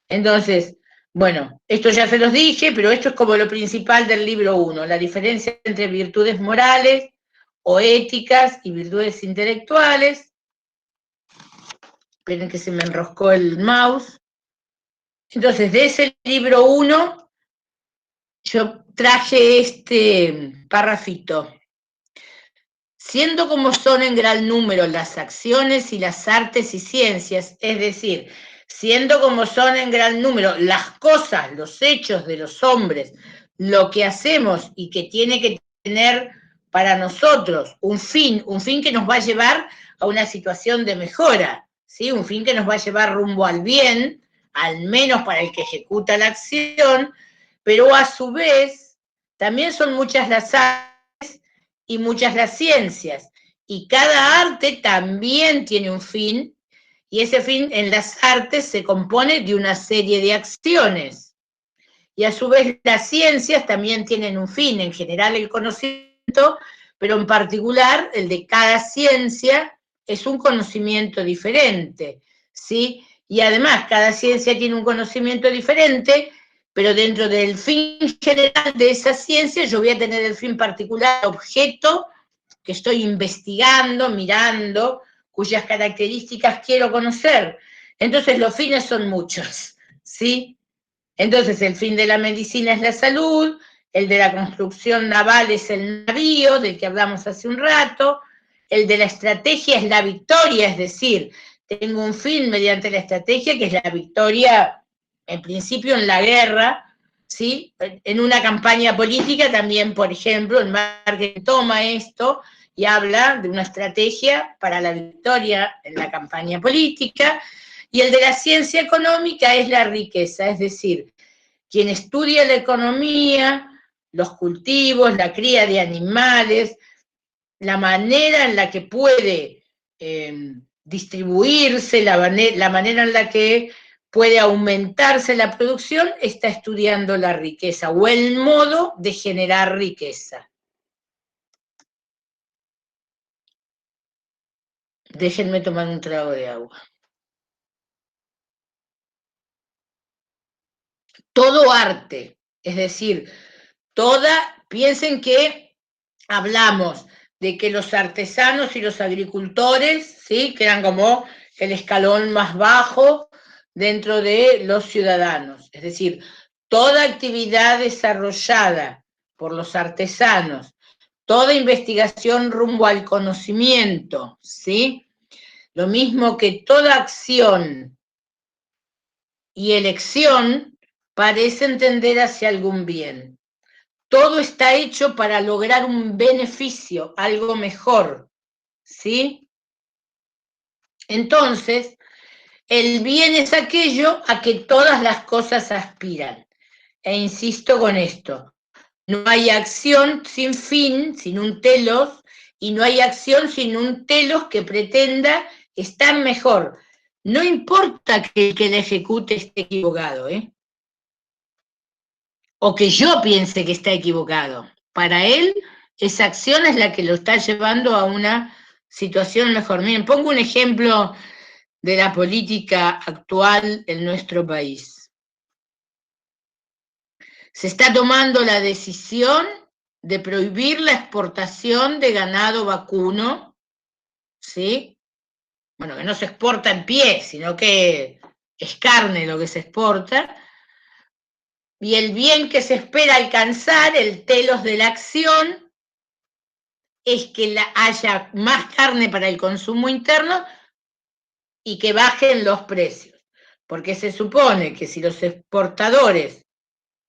Entonces, bueno, esto ya se los dije, pero esto es como lo principal del libro 1, la diferencia entre virtudes morales o éticas y virtudes intelectuales. Esperen que se me enroscó el mouse. Entonces, de ese libro 1, yo traje este párrafito. Siendo como son en gran número las acciones y las artes y ciencias, es decir, siendo como son en gran número las cosas, los hechos de los hombres, lo que hacemos y que tiene que tener para nosotros un fin que nos va a llevar a una situación de mejora, ¿sí? Un fin que nos va a llevar rumbo al bien, al menos para el que ejecuta la acción, pero a su vez también son muchas las artes y muchas las ciencias, y cada arte también tiene un fin, y ese fin en las artes se compone de una serie de acciones, y a su vez las ciencias también tienen un fin, en general el conocimiento, pero en particular el de cada ciencia es un conocimiento diferente, ¿sí? Y además cada ciencia tiene un conocimiento diferente, pero dentro del fin general de esa ciencia yo voy a tener el fin particular, objeto que estoy investigando, mirando, cuyas características quiero conocer. Entonces los fines son muchos, ¿sí? Entonces el fin de la medicina es la salud, el de la construcción naval es el navío, del que hablamos hace un rato, el de la estrategia es la victoria, es decir, tengo un fin mediante la estrategia, que es la victoria, en principio, en la guerra, ¿sí? En una campaña política también, por ejemplo, el marketing toma esto y habla de una estrategia para la victoria en la campaña política, y el de la ciencia económica es la riqueza, es decir, quien estudia la economía, los cultivos, la cría de animales, la manera en la que puede distribuirse, la manera en la que puede aumentarse la producción, está estudiando la riqueza o el modo de generar riqueza. Déjenme tomar un trago de agua. Todo arte, es decir, piensen que hablamos de que los artesanos y los agricultores, ¿sí? Que eran como el escalón más bajo dentro de los ciudadanos. Es decir, toda actividad desarrollada por los artesanos, toda investigación rumbo al conocimiento, ¿sí? Lo mismo que toda acción y elección parece tender hacia algún bien. Todo está hecho para lograr un beneficio, algo mejor, ¿sí? Entonces, el bien es aquello a que todas las cosas aspiran. E insisto con esto, no hay acción sin fin, sin un telos, y no hay acción sin un telos que pretenda estar mejor. No importa que el que la ejecute esté equivocado, ¿eh? O que yo piense que está equivocado. Para él, esa acción es la que lo está llevando a una situación mejor. Miren, pongo un ejemplo de la política actual en nuestro país. Se está tomando la decisión de prohibir la exportación de ganado vacuno, ¿sí? Bueno, que no se exporta en pie, sino que es carne lo que se exporta. Y el bien que se espera alcanzar, el telos de la acción, es que haya más carne para el consumo interno y que bajen los precios. Porque se supone que si los exportadores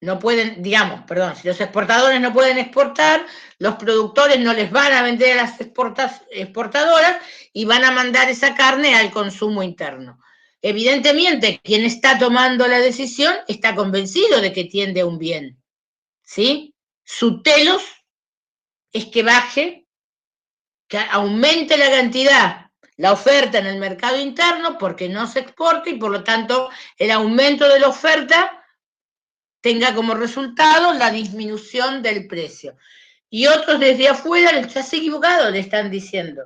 no pueden, si los exportadores no pueden exportar, los productores no les van a vender a las exportadoras y van a mandar esa carne al consumo interno. Evidentemente, quien está tomando la decisión está convencido de que tiende a un bien, ¿sí? Su telos es que baje, que aumente la cantidad, la oferta en el mercado interno, porque no se exporta y por lo tanto el aumento de la oferta tenga como resultado la disminución del precio. Y otros desde afuera, estás equivocado, le están diciendo.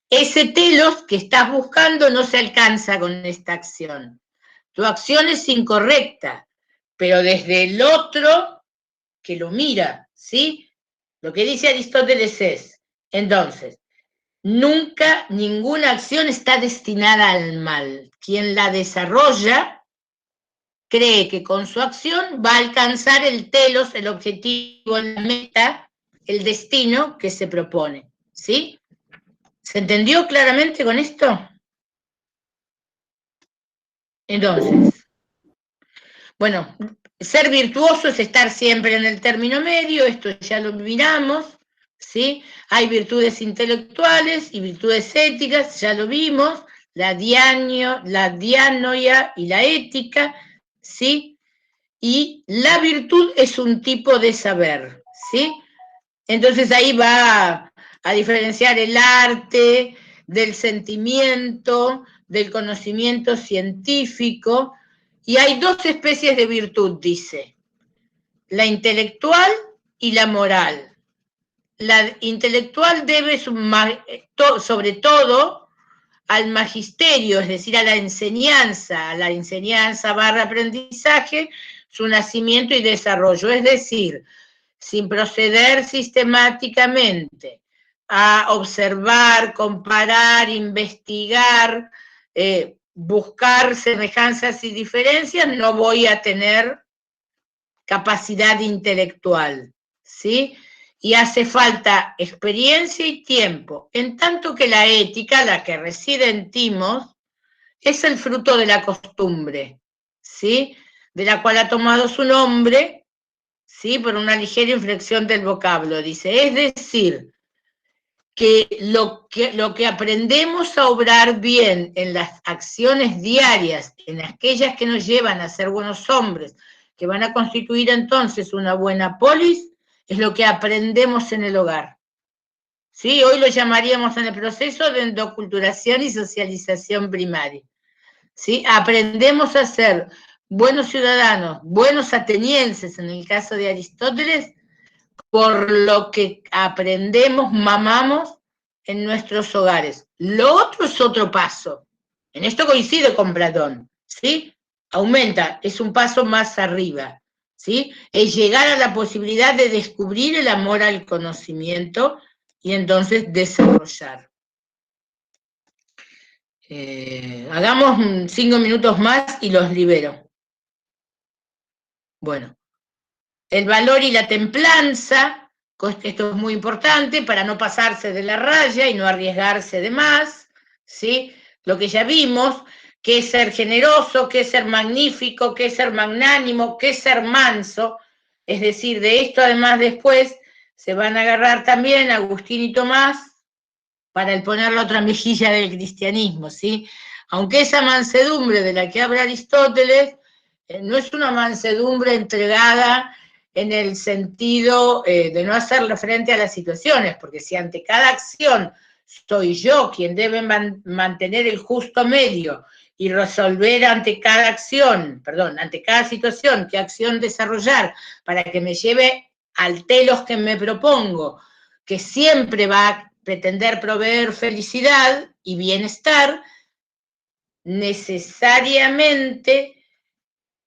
Ese telos que estás buscando no se alcanza con esta acción. Tu acción es incorrecta, pero desde el otro que lo mira, ¿sí? Lo que dice Aristóteles es, entonces, nunca ninguna acción está destinada al mal. Quien la desarrolla cree que con su acción va a alcanzar el telos, el objetivo, la meta, el destino que se propone, ¿sí? ¿Se entendió claramente con esto? Entonces, bueno, ser virtuoso es estar siempre en el término medio, esto ya lo miramos, ¿sí? Hay virtudes intelectuales y virtudes éticas, ya lo vimos, la dianoia y la ética, ¿sí? Y la virtud es un tipo de saber, ¿sí? Entonces ahí va a diferenciar el arte del sentimiento, del conocimiento científico, y hay dos especies de virtud, dice, la intelectual y la moral. La intelectual debe sobre todo al magisterio, es decir, a la enseñanza barra aprendizaje, su nacimiento y desarrollo, es decir, sin proceder sistemáticamente a observar, comparar, investigar, buscar semejanzas y diferencias, no voy a tener capacidad intelectual, ¿sí? Y hace falta experiencia y tiempo, en tanto que la ética, la que reside en timos, es el fruto de la costumbre, ¿sí? De la cual ha tomado su nombre, ¿sí? Por una ligera inflexión del vocablo, dice, es decir, que lo que aprendemos a obrar bien en las acciones diarias, en aquellas que nos llevan a ser buenos hombres, que van a constituir entonces una buena polis, es lo que aprendemos en el hogar. ¿Sí? Hoy lo llamaríamos en el proceso de endoculturación y socialización primaria. ¿Sí? Aprendemos a ser buenos ciudadanos, buenos atenienses, en el caso de Aristóteles, por lo que aprendemos, mamamos en nuestros hogares. Lo otro es otro paso. En esto coincide con Platón, ¿sí? Aumenta, es un paso más arriba, ¿sí? Es llegar a la posibilidad de descubrir el amor al conocimiento y entonces desarrollar. Hagamos 5 minutos más y los libero. Bueno, el valor y la templanza, esto es muy importante para no pasarse de la raya y no arriesgarse de más, ¿sí? Lo que ya vimos, qué es ser generoso, qué es ser magnífico, qué es ser magnánimo, qué es ser manso, es decir, de esto además después se van a agarrar también Agustín y Tomás para el poner la otra mejilla del cristianismo, ¿sí? Aunque esa mansedumbre de la que habla Aristóteles no es una mansedumbre entregada en el sentido de no hacerle frente a las situaciones, porque si ante cada acción soy yo quien debe mantener el justo medio y resolver ante cada acción, ante cada situación, qué acción desarrollar para que me lleve al telos que me propongo, que siempre va a pretender proveer felicidad y bienestar, necesariamente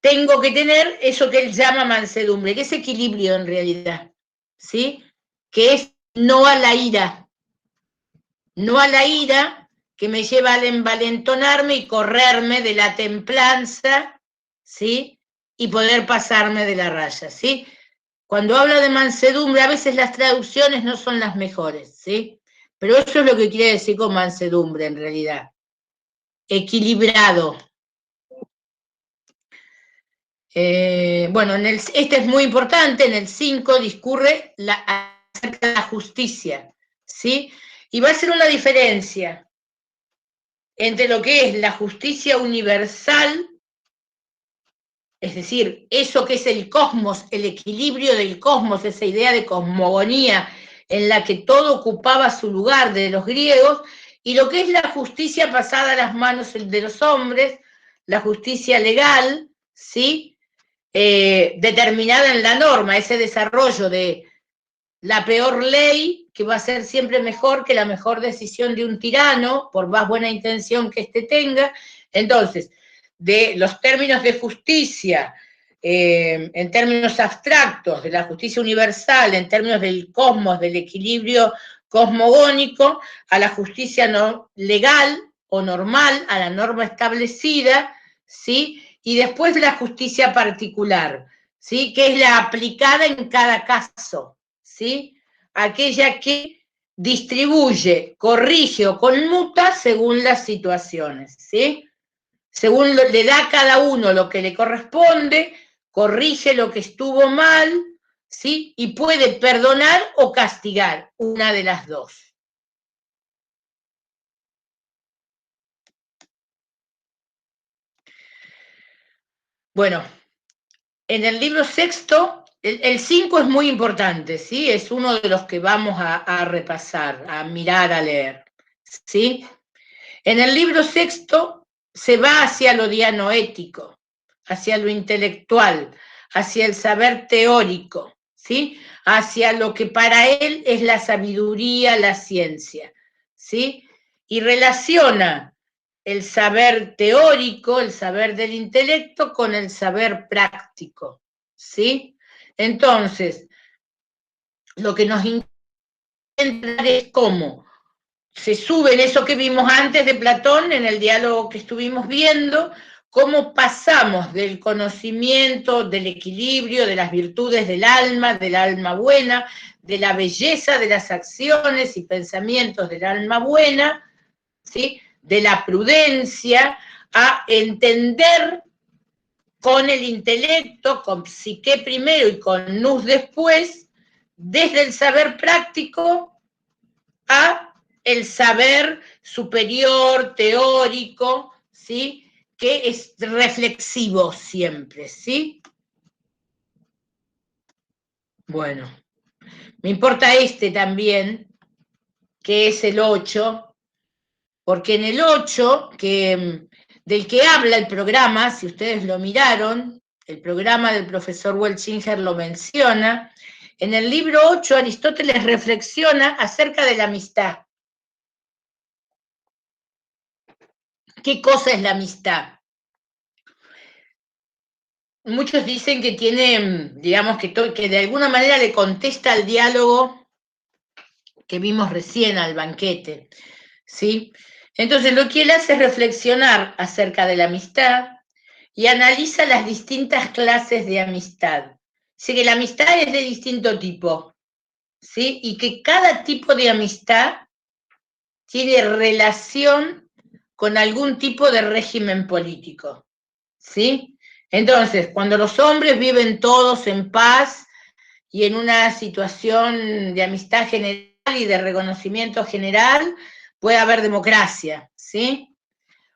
tengo que tener eso que él llama mansedumbre, que es equilibrio en realidad, ¿sí? Que es no a la ira que me lleva al envalentonarme y correrme de la templanza, ¿sí? Y poder pasarme de la raya, ¿sí? Cuando habla de mansedumbre, a veces las traducciones no son las mejores, ¿sí? Pero eso es lo que quiere decir con mansedumbre en realidad. Equilibrado. Bueno, este es muy importante, en el 5 discurre acerca de la justicia, ¿sí? Y va a ser una diferencia entre lo que es la justicia universal, es decir, eso que es el cosmos, el equilibrio del cosmos, esa idea de cosmogonía en la que todo ocupaba su lugar de los griegos, y lo que es la justicia pasada a las manos de los hombres, la justicia legal, ¿sí? Determinada en la norma, ese desarrollo de la peor ley, que va a ser siempre mejor que la mejor decisión de un tirano, por más buena intención que éste tenga. Entonces, de los términos de justicia, en términos abstractos, de la justicia universal, en términos del cosmos, del equilibrio cosmogónico, a la justicia no legal o normal, a la norma establecida, ¿sí? Y después la justicia particular, ¿sí? Que es la aplicada en cada caso, ¿sí? Aquella que distribuye, corrige o conmuta según las situaciones, ¿sí? Según le da a cada uno lo que le corresponde, corrige lo que estuvo mal, ¿sí? Y puede perdonar o castigar, una de las dos. Bueno, en el libro sexto, el 5 es muy importante, ¿sí? Es uno de los que vamos a repasar, a mirar, a leer, ¿sí? En el libro sexto se va hacia lo dianoético, hacia lo intelectual, hacia el saber teórico, ¿sí? Hacia lo que para él es la sabiduría, la ciencia, ¿sí? Y relaciona el saber teórico, el saber del intelecto, con el saber práctico, ¿sí? Entonces, lo que nos interesa es cómo se sube en eso que vimos antes de Platón, en el diálogo que estuvimos viendo, cómo pasamos del conocimiento, del equilibrio, de las virtudes del alma buena, de la belleza de las acciones y pensamientos del alma buena, ¿sí? De la prudencia, a entender con el intelecto, con psique primero y con nous después, desde el saber práctico a el saber superior, teórico, ¿sí? Que es reflexivo siempre, ¿sí? Bueno, me importa este también, que es el 8, porque en el 8, del que habla el programa, si ustedes lo miraron, el programa del profesor Welchinger lo menciona, en el libro 8 Aristóteles reflexiona acerca de la amistad. ¿Qué cosa es la amistad? Muchos dicen que tiene, digamos, que de alguna manera le contesta al diálogo que vimos recién, al banquete, ¿sí? Entonces lo que él hace es reflexionar acerca de la amistad y analiza las distintas clases de amistad. Así que la amistad es de distinto tipo, ¿sí? Y que cada tipo de amistad tiene relación con algún tipo de régimen político, ¿sí? Entonces, cuando los hombres viven todos en paz y en una situación de amistad general y de reconocimiento general, puede haber democracia, ¿sí?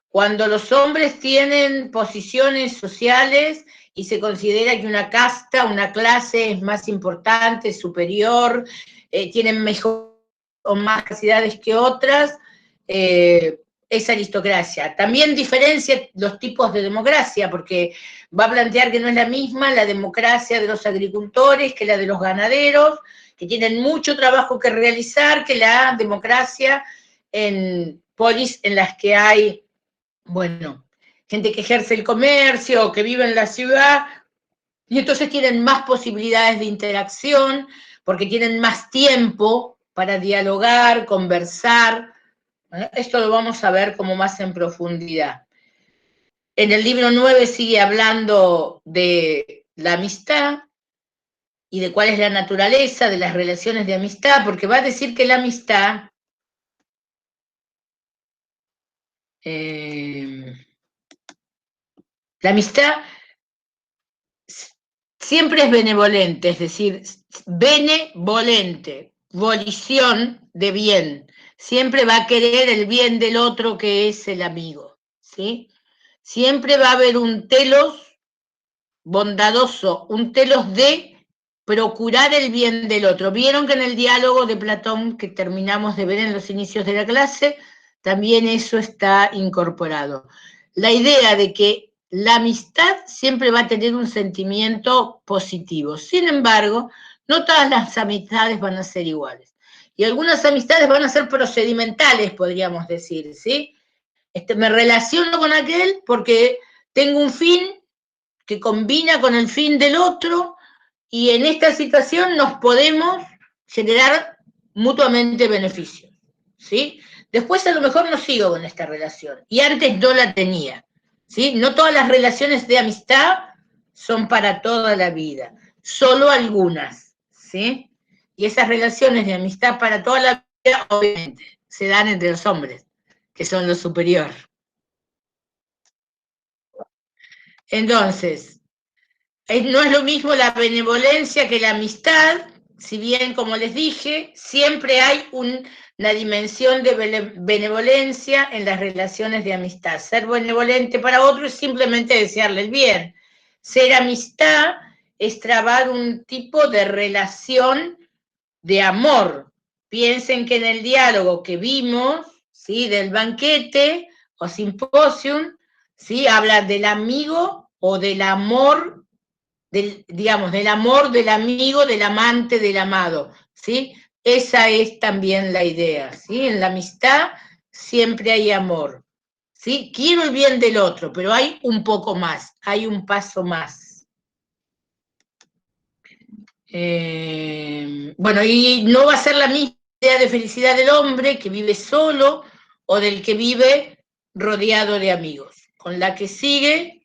Cuando los hombres tienen posiciones sociales y se considera que una casta, una clase es más importante, superior, tienen mejor o más capacidades que otras, es aristocracia. También diferencia los tipos de democracia, porque va a plantear que no es la misma la democracia de los agricultores que la de los ganaderos, que tienen mucho trabajo que realizar, que la democracia en polis en las que hay, bueno, gente que ejerce el comercio, que vive en la ciudad, y entonces tienen más posibilidades de interacción, porque tienen más tiempo para dialogar, conversar. Bueno, esto lo vamos a ver como más en profundidad. En el libro 9 sigue hablando de la amistad y de cuál es la naturaleza de las relaciones de amistad, porque va a decir que la amistad siempre es benevolente, es decir, benevolente, volición de bien, siempre va a querer el bien del otro que es el amigo, ¿sí? Siempre va a haber un telos bondadoso, un telos de procurar el bien del otro. Vieron que en el diálogo de Platón que terminamos de ver en los inicios de la clase, también eso está incorporado. La idea de que la amistad siempre va a tener un sentimiento positivo. Sin embargo, no todas las amistades van a ser iguales. Y algunas amistades van a ser procedimentales, podríamos decir, ¿sí? Me relaciono con aquel porque tengo un fin que combina con el fin del otro, y en esta situación nos podemos generar mutuamente beneficios, ¿sí? Después a lo mejor no sigo con esta relación, y antes no la tenía, ¿sí? No todas las relaciones de amistad son para toda la vida, solo algunas, ¿sí? Y esas relaciones de amistad para toda la vida, obviamente, se dan entre los hombres, que son lo superior. Entonces, no es lo mismo la benevolencia que la amistad, si bien, como les dije, siempre hay una dimensión de benevolencia en las relaciones de amistad. Ser benevolente para otro es simplemente desearle el bien. Ser amistad es trabar un tipo de relación de amor. Piensen que en el diálogo que vimos, ¿sí?, del banquete o simposium, ¿sí?, habla del amigo o del amor, digamos, del amor del amigo, del amante, del amado, ¿sí? Esa es también la idea, ¿sí? En la amistad siempre hay amor, ¿sí? Quiero el bien del otro, pero hay un poco más, hay un paso más. Bueno, y no va a ser la misma idea de felicidad del hombre que vive solo o del que vive rodeado de amigos. Con la que sigue,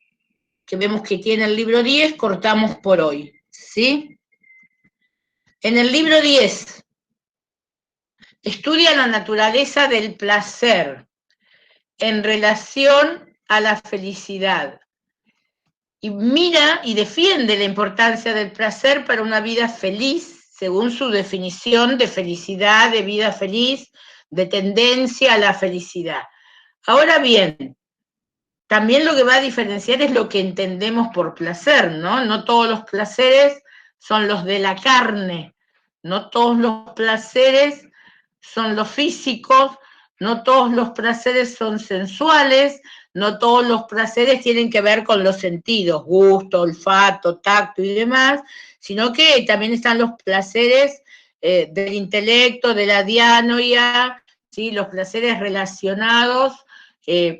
que vemos que tiene el libro 10, cortamos por hoy, ¿sí? En el libro 10, estudia la naturaleza del placer en relación a la felicidad. Y mira y defiende la importancia del placer para una vida feliz, según su definición de felicidad, de vida feliz, de tendencia a la felicidad. Ahora bien, también lo que va a diferenciar es lo que entendemos por placer, ¿no? No todos los placeres son los de la carne, no todos los placeres son los físicos, no todos los placeres son sensuales, no todos los placeres tienen que ver con los sentidos, gusto, olfato, tacto y demás, sino que también están los placeres del intelecto, de la dianoia, ¿sí?, los placeres relacionados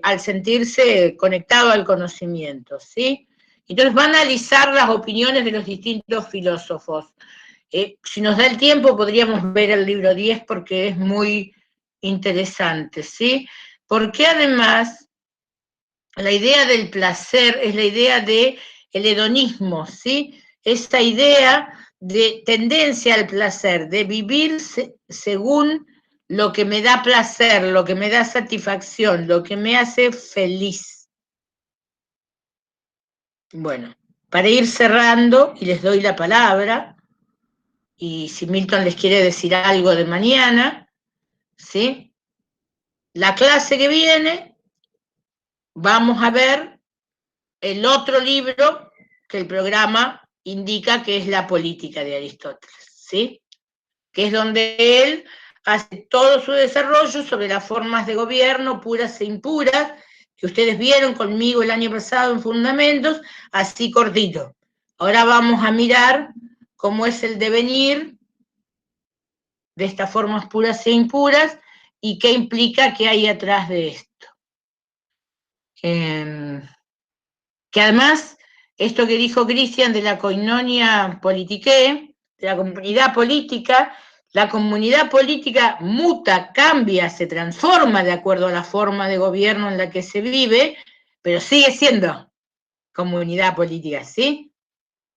al sentirse conectado al conocimiento, ¿sí? Entonces va a analizar las opiniones de los distintos filósofos. Si nos da el tiempo podríamos ver el libro 10 porque es muy interesante, ¿sí? Porque además la idea del placer es la idea del hedonismo, ¿sí? Esta idea de tendencia al placer, de vivir según lo que me da placer, lo que me da satisfacción, lo que me hace feliz. Bueno, para ir cerrando, y les doy la palabra, y si Milton les quiere decir algo de mañana, ¿sí? La clase que viene, vamos a ver el otro libro que el programa indica que es La política de Aristóteles, ¿sí? Que es donde él hace todo su desarrollo sobre las formas de gobierno puras e impuras, que ustedes vieron conmigo el año pasado en Fundamentos, así cortito. Ahora vamos a mirar cómo es el devenir de estas formas puras e impuras y qué implica que hay atrás de esto. Que además, esto que dijo Cristian de la koinonia politiqué, de la comunidad política muta, cambia, se transforma de acuerdo a la forma de gobierno en la que se vive, pero sigue siendo comunidad política, ¿sí?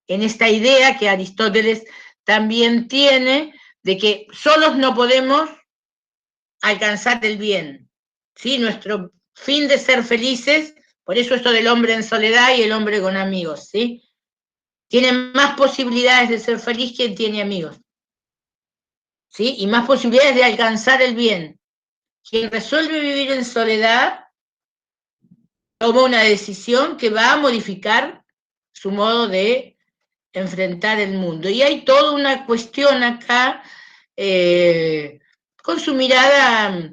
En esta idea que Aristóteles también tiene de que solos no podemos alcanzar el bien, ¿sí? Nuestro fin de ser felices, por eso esto del hombre en soledad y el hombre con amigos, ¿sí? Tiene más posibilidades de ser feliz quien tiene amigos, ¿sí? Y más posibilidades de alcanzar el bien. quien resuelve vivir en soledad toma una decisión que va a modificar su modo de enfrentar el mundo. Y hay toda una cuestión acá con su mirada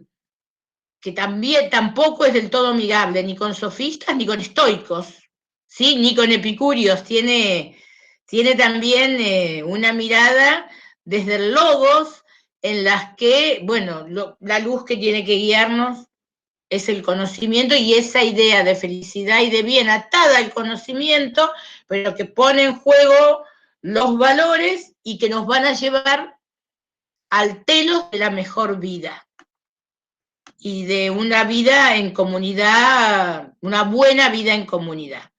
que también tampoco es del todo amigable, ni con sofistas ni con estoicos, ¿sí? Ni con epicúreos. Tiene también una mirada desde el logos, en las que, bueno, la luz que tiene que guiarnos es el conocimiento, y esa idea de felicidad y de bien atada al conocimiento, pero que pone en juego los valores y que nos van a llevar al telos de la mejor vida y de una vida en comunidad, una buena vida en comunidad.